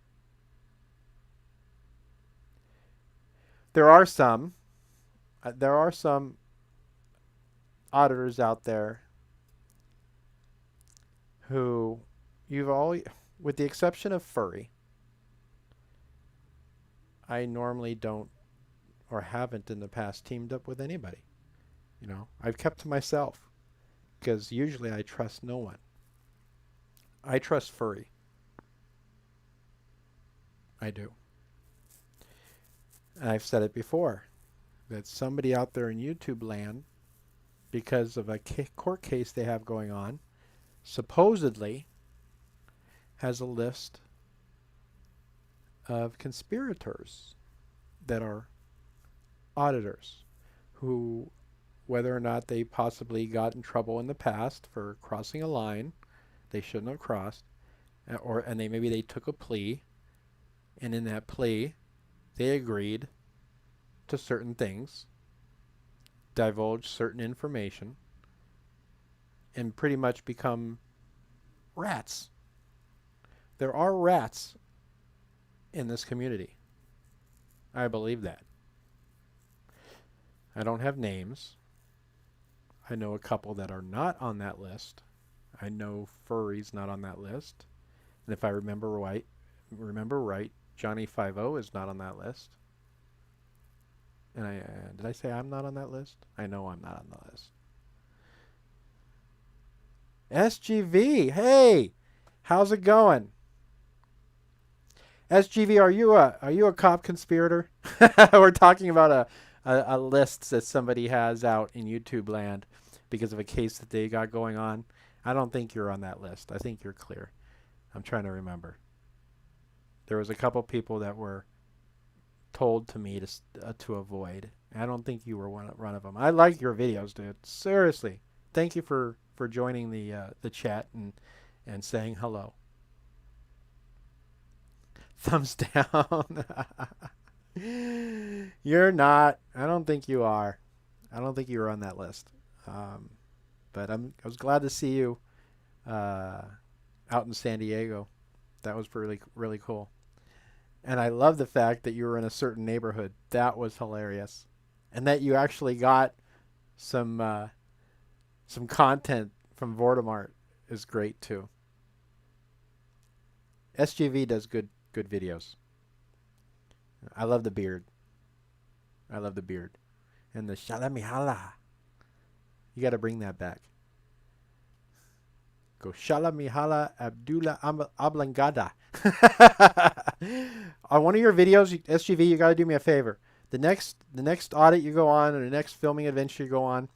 There are some auditors out there who with the exception of Furry, I normally don't or haven't in the past teamed up with anybody. You know, I've kept to myself because usually I trust no one. I trust Furry. I do. And I've said it before, that somebody out there in YouTube land, because of a court case they have going on, supposedly has a list of conspirators that are auditors who, whether or not they possibly got in trouble in the past for crossing a line they shouldn't have crossed, and maybe they took a plea, and in that plea they agreed to certain things, divulge certain information, and pretty much become rats. There are rats in this community. I believe that. I don't have names. I know a couple that are not on that list. I know Furry's not on that list. And if I remember right, Johnny 5-0 is not on that list. And did I say I'm not on that list? I know I'm not on the list. SGV, hey, how's it going? SGV, are you a cop conspirator? We're talking about a list that somebody has out in YouTube land because of a case that they got going on. I don't think you're on that list. I think you're clear. I'm trying to remember. There was a couple people that were told to me to avoid. I don't think you were one of them. I like your videos, dude. Seriously. Thank you for joining the chat and saying hello. Thumbs down. You're not. I don't think you are. I don't think you were on that list. But I was glad to see you out in San Diego. That was really cool. And I love the fact that you were in a certain neighborhood. That was hilarious. And that you actually got some content from Voldemort is great too. SGV does good videos. I love the beard. And the Shalamihala. You got to bring that back. Go Shalamihala Abdullah Ablangada. On one of your videos, SGV, you got to do me a favor. The next audit you go on, or the next filming adventure you go on,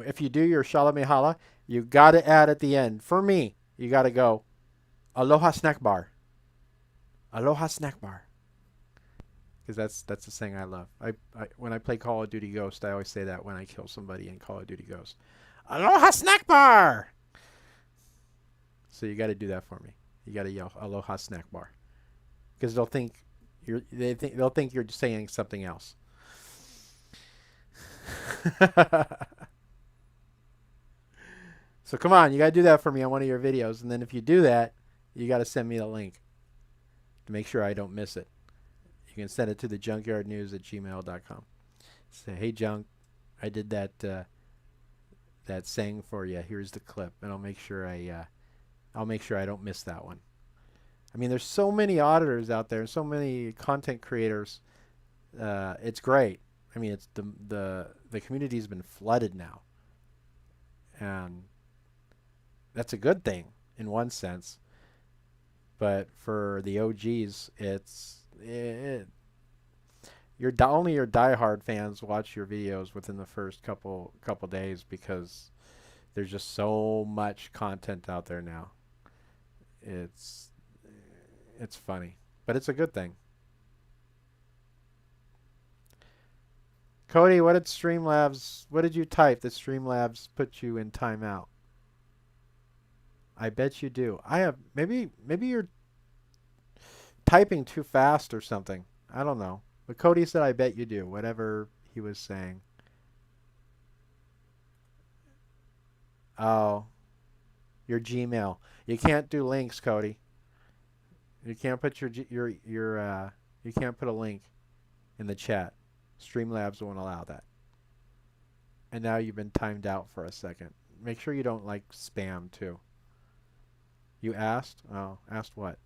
if you do your Shalamihala, you got to add at the end, for me, you got to go, Aloha Snack Bar. Aloha Snack Bar. Because that's the thing I love. When I play Call of Duty Ghost, I always say that when I kill somebody in Call of Duty Ghost. Aloha Snack Bar! So you got to do that for me. You got to yell Aloha Snack Bar. Because they'll think you're saying something else. So come on, you got to do that for me on one of your videos. And then if you do that, you got to send me the link to make sure I don't miss it. You can send it to the junkyardnews@gmail.com. Say, hey, Junk, I did that saying for you. Here's the clip, and I'll make sure I don't miss that one. I mean, there's so many auditors out there, and so many content creators. It's great. I mean, it's the community's been flooded now, and that's a good thing in one sense. But for the OGs, only your diehard fans watch your videos within the first couple days because there's just so much content out there now. It's funny, but it's a good thing. Cody, what did you type that Streamlabs put you in timeout? I bet you do. Maybe you're typing too fast or something. I don't know. But Cody said I bet you do, whatever he was saying. Oh. Your Gmail. You can't do links, Cody. You can't put you can't put a link in the chat. Streamlabs won't allow that. And now you've been timed out for a second. Make sure you don't like spam too. You asked? Oh, asked what?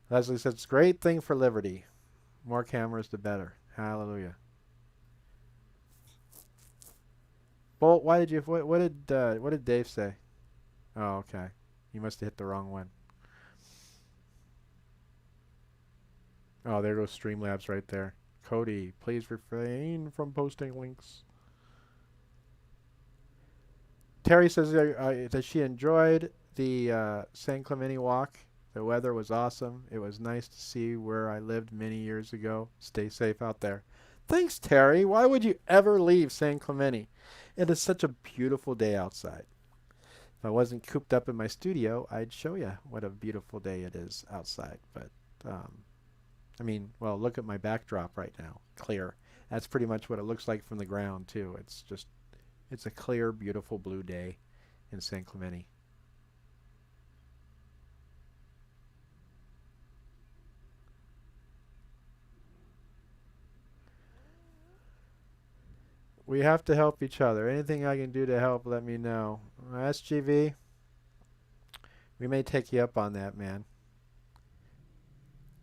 Leslie says, it's a great thing for liberty. More cameras, the better. Hallelujah. Bolt, why did you? What did Dave say? Oh, okay. You must have hit the wrong one. Oh, there goes Streamlabs right there. Cody, please refrain from posting links. Terry says that she enjoyed the San Clemente walk. The weather was awesome. It was nice to see where I lived many years ago. Stay safe out there. Thanks, Terry. Why would you ever leave San Clemente? It is such a beautiful day outside. If I wasn't cooped up in my studio, I'd show you what a beautiful day it is outside. But, I mean, well, look at my backdrop right now. Clear. That's pretty much what it looks like from the ground, too. It's a clear, beautiful blue day in San Clemente. We have to help each other. Anything I can do to help, let me know. SGV, we may take you up on that, man.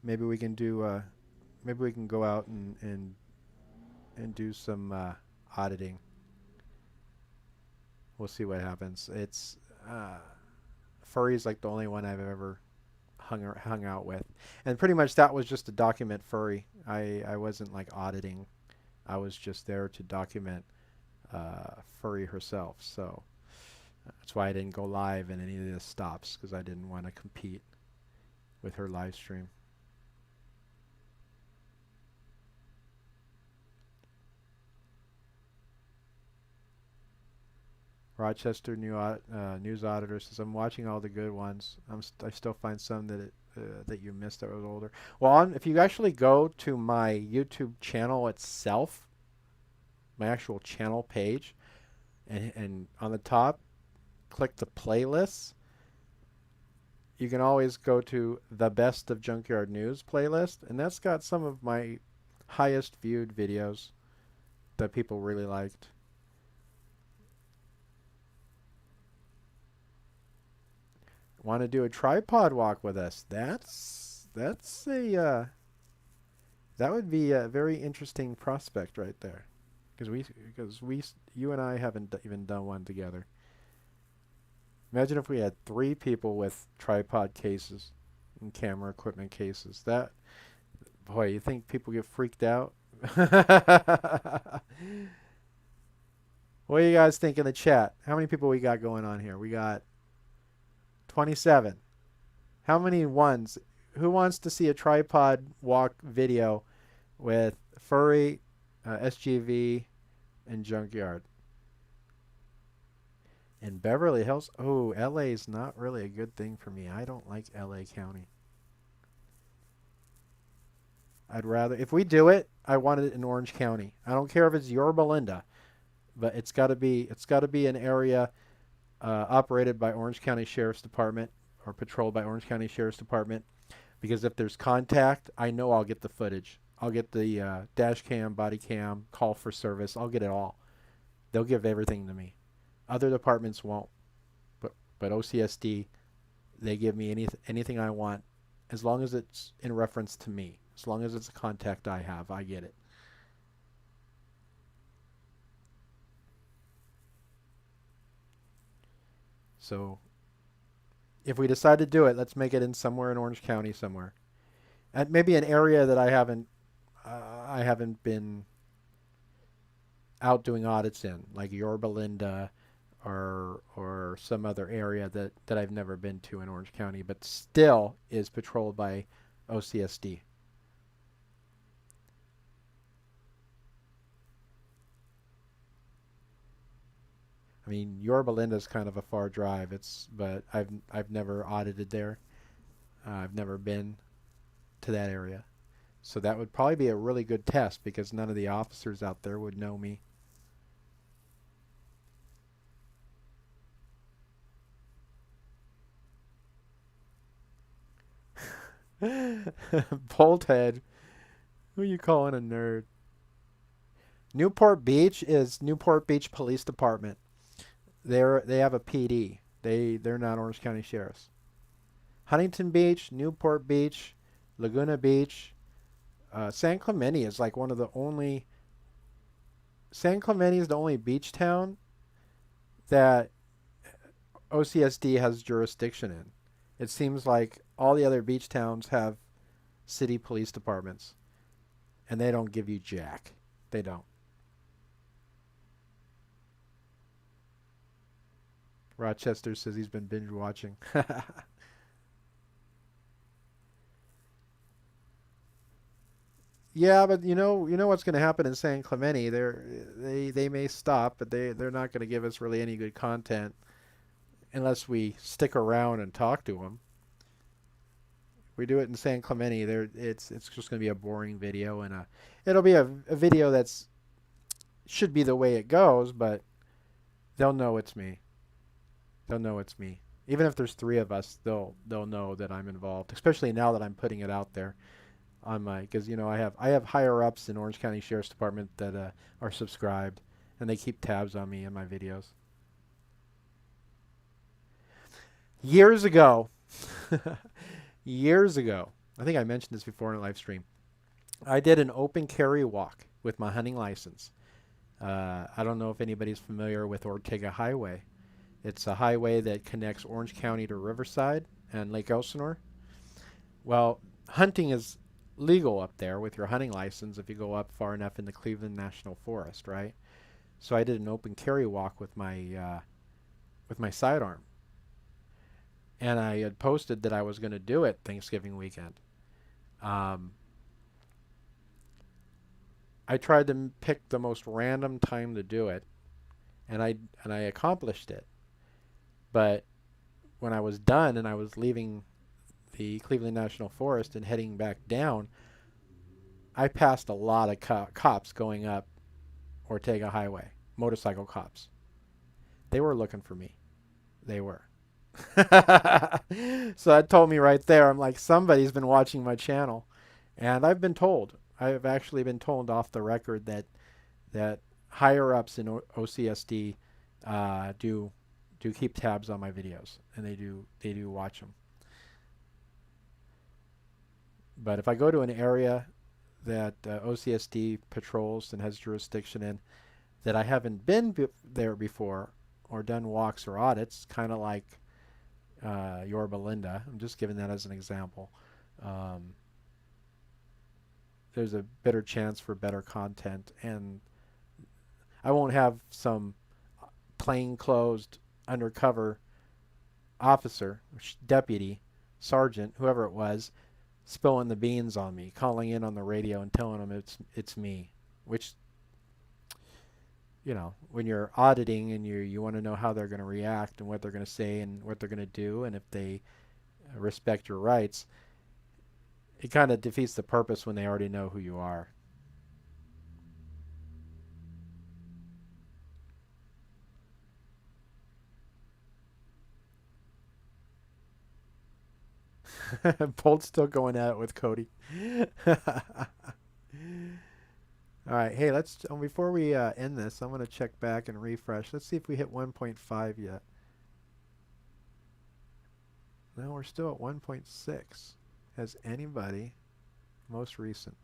Maybe we can do. Maybe we can go out and do some auditing. We'll see what happens. It's furry's like the only one I've ever hung out with, and pretty much that was just to document furry. I wasn't like auditing. I was just there to document furry herself. So that's why I didn't go live in any of the stops, because I didn't want to compete with her live stream. Rochester News Auditor says, I'm watching all the good ones. I still find some that you missed that was older. Well, if you actually go to my YouTube channel itself, my actual channel page, and on the top, click the playlists, you can always go to the Best of Junkyard News playlist, and that's got some of my highest viewed videos that people really liked. Want to do a tripod walk with us? That's a that would be a very interesting prospect right there, because you and I haven't even done one together. Imagine if we had 3 people with tripod cases and camera equipment cases. That, boy, you think people get freaked out? What do you guys think in the chat? How many people we got going on here? We got 27. How many ones? Who wants to see a tripod walk video with furry, SGV, and Junkyard? In Beverly Hills? Oh, LA is not really a good thing for me. I don't like LA County. I'd rather, if we do it, I want it in Orange County. I don't care if it's Yorba Linda, but it's got to be an area operated by Orange County Sheriff's Department or patrolled by Orange County Sheriff's Department, because if there's contact, I know I'll get the footage. I'll get the dash cam, body cam, call for service. I'll get it all. They'll give everything to me. Other departments won't, but OCSD, they give me anything I want, as long as it's in reference to me. As long as it's a contact I have, I get it. So if we decide to do it, let's make it in somewhere in Orange County somewhere. And maybe an area that I haven't been out doing audits in, like Yorba Linda or some other area that I've never been to in Orange County, but still is patrolled by OCSD. I mean, Yorba Linda is kind of a far drive. But I've never audited there. I've never been to that area, so that would probably be a really good test because none of the officers out there would know me. Bolthead, who are you calling a nerd? Newport Beach is Newport Beach Police Department. They have a PD. They're not Orange County Sheriffs. Huntington Beach, Newport Beach, Laguna Beach, San Clemente is like one of the only. San Clemente is the only beach town that OCSD has jurisdiction in. It seems like all the other beach towns have city police departments, and they don't give you jack. They don't. Rochester says he's been binge watching. Yeah, but you know what's going to happen in San Clemente. They may stop, but they're not going to give us really any good content unless we stick around and talk to them. We do it in San Clemente. It's just going to be a boring video, and it'll be a video that's should be the way it goes, but they'll know it's me. They'll know it's me. Even if there's 3 of us, they'll know that I'm involved. Especially now that I'm putting it out there on my, because I have higher ups in Orange County Sheriff's Department that are subscribed, and they keep tabs on me and my videos. Years ago, I think I mentioned this before in a live stream. I did an open carry walk with my hunting license. I don't know if anybody's familiar with Ortega Highway. It's a highway that connects Orange County to Riverside and Lake Elsinore. Well, hunting is legal up there with your hunting license if you go up far enough in the Cleveland National Forest, right? So I did an open carry walk with my sidearm. And I had posted that I was going to do it Thanksgiving weekend. I tried to pick the most random time to do it, and I accomplished it. But when I was done and I was leaving the Cleveland National Forest and heading back down, I passed a lot of cops going up Ortega Highway, motorcycle cops. They were looking for me. They were. So that told me right there, I'm like, somebody's been watching my channel. And I've been told, I've actually been told off the record that higher ups in OCSD do keep tabs on my videos, and they do watch them. But if I go to an area that OCSD patrols and has jurisdiction in that I haven't been there before or done walks or audits, kind of like Yorba Linda, I'm just giving that as an example, there's a better chance for better content, and I won't have some plainclothes undercover officer, deputy, sergeant, whoever it was, spilling the beans on me, calling in on the radio and telling them it's me, which, when you're auditing and you want to know how they're going to react and what they're going to say and what they're going to do, and if they respect your rights, it kind of defeats the purpose when they already know who you are. Bolt's still going at it with Cody. All right, hey, let's before we end this, I'm going to check back and refresh. Let's see if we hit 1.5 yet. No, we're still at 1.6. Has anybody most recent?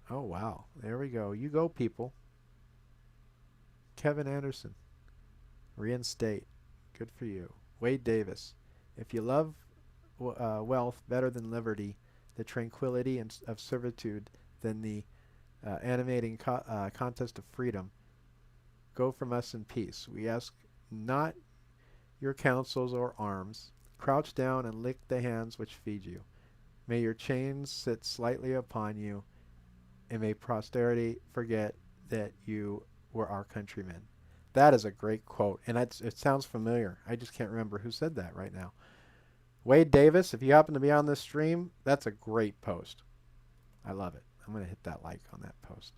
Oh, wow. There we go. You go, people. Kevin Anderson. Reinstate. Good for you. Wade Davis. If you love wealth better than liberty, the tranquility of servitude than the animating contest of freedom. Go from us in peace. We ask not your counsels or arms. Crouch down and lick the hands which feed you. May your chains sit slightly upon you, and may posterity forget that you were our countrymen. That is a great quote, and it sounds familiar. I just can't remember who said that right now. Wade Davis, if you happen to be on this stream, that's a great post. I love it. I'm going to hit that like on that post.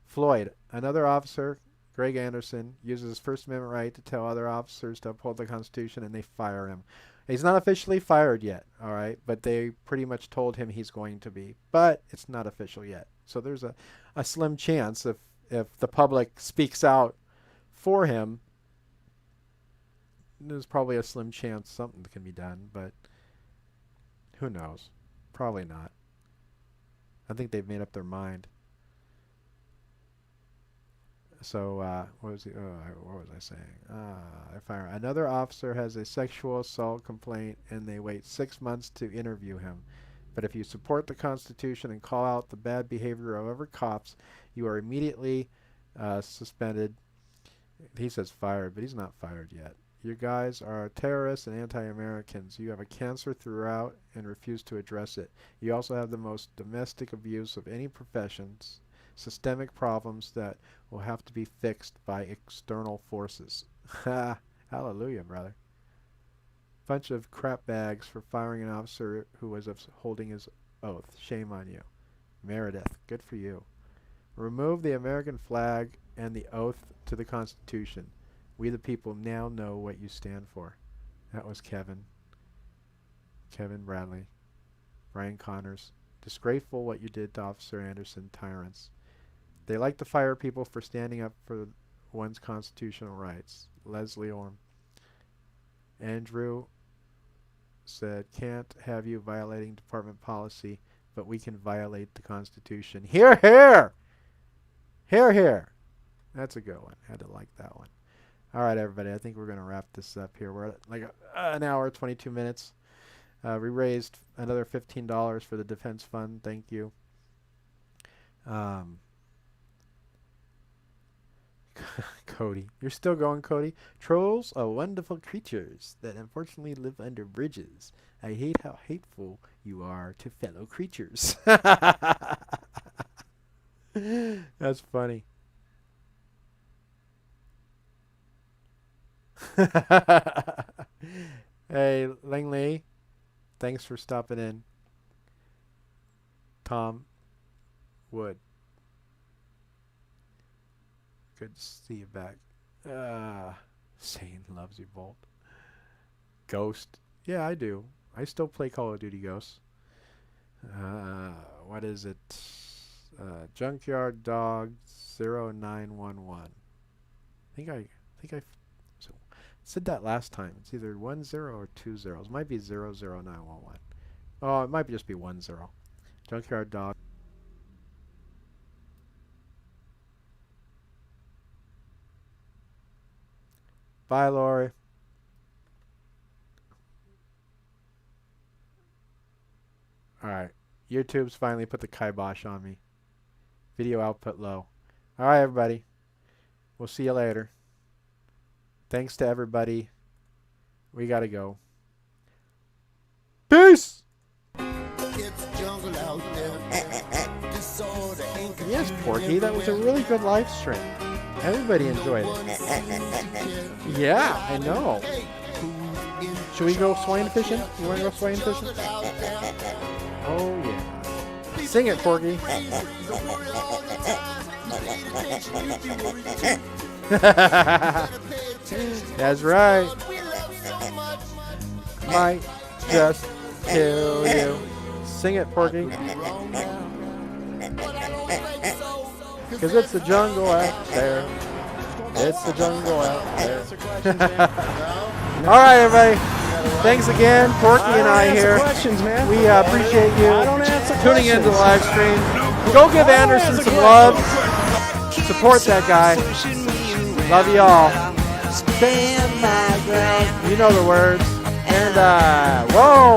Floyd, another officer, Greg Anderson, uses his First Amendment right to tell other officers to uphold the Constitution, and they fire him. He's not officially fired yet, all right, but they pretty much told him he's going to be. But it's not official yet. So there's a slim chance if the public speaks out for him, there's probably a slim chance something can be done, but who knows? Probably not. I think they've made up their mind. So what was I saying? Another officer has a sexual assault complaint, and they wait 6 months to interview him. But if you support the Constitution and call out the bad behavior of other cops, you are immediately suspended. He says fired, but he's not fired yet. You guys are terrorists and anti-Americans. You have a cancer throughout and refuse to address it. You also have the most domestic abuse of any professions, systemic problems that will have to be fixed by external forces. Ha! Hallelujah, brother. Bunch of crap bags for firing an officer who was holding his oath. Shame on you. Meredith, good for you. Remove the American flag and the oath to the Constitution. We the people now know what you stand for. That was Kevin Bradley. Brian Connors. Disgraceful what you did to Officer Anderson, tyrants. They like to fire people for standing up for one's constitutional rights. Leslie Orm. Andrew said, can't have you violating department policy, but we can violate the Constitution. Hear, hear! Hear, hear! That's a good one. Had to like that one. All right, everybody. I think we're going to wrap this up here. We're at like an hour, 22 minutes. We raised another $15 for the Defense Fund. Thank you. Cody. You're still going, Cody? Trolls are wonderful creatures that unfortunately live under bridges. I hate how hateful you are to fellow creatures. That's funny. Hey, Langley. Thanks for stopping in. Tom Wood. Good to see you back. Satan loves you, Bolt. Ghost. Yeah, I do. I still play Call of Duty Ghosts. What is it? Junkyard Dog 0911. I think I said that last time. It's either 10 or 20. It might be 00911. Oh, it might just be 10. Junkyard Dog. Bye, Lori. Alright. YouTube's finally put the kibosh on me. Video output low. Alright, everybody. We'll see you later. Thanks to everybody. We gotta go. Peace! Yes, Porky, that was a really good live stream. Everybody enjoyed it. Yeah, I know. Should we go swine fishing? You want to go swine fishing? Oh, yeah. Sing it, Porky. That's right. Might just kill you. Sing it, Porky. Because it's the jungle out there. It's the jungle out there. All right, everybody. Thanks again, Porky and I here. We appreciate you tuning into the live stream. Go give Anderson some love. Support that guy. Love you all. You know the words. And, whoa.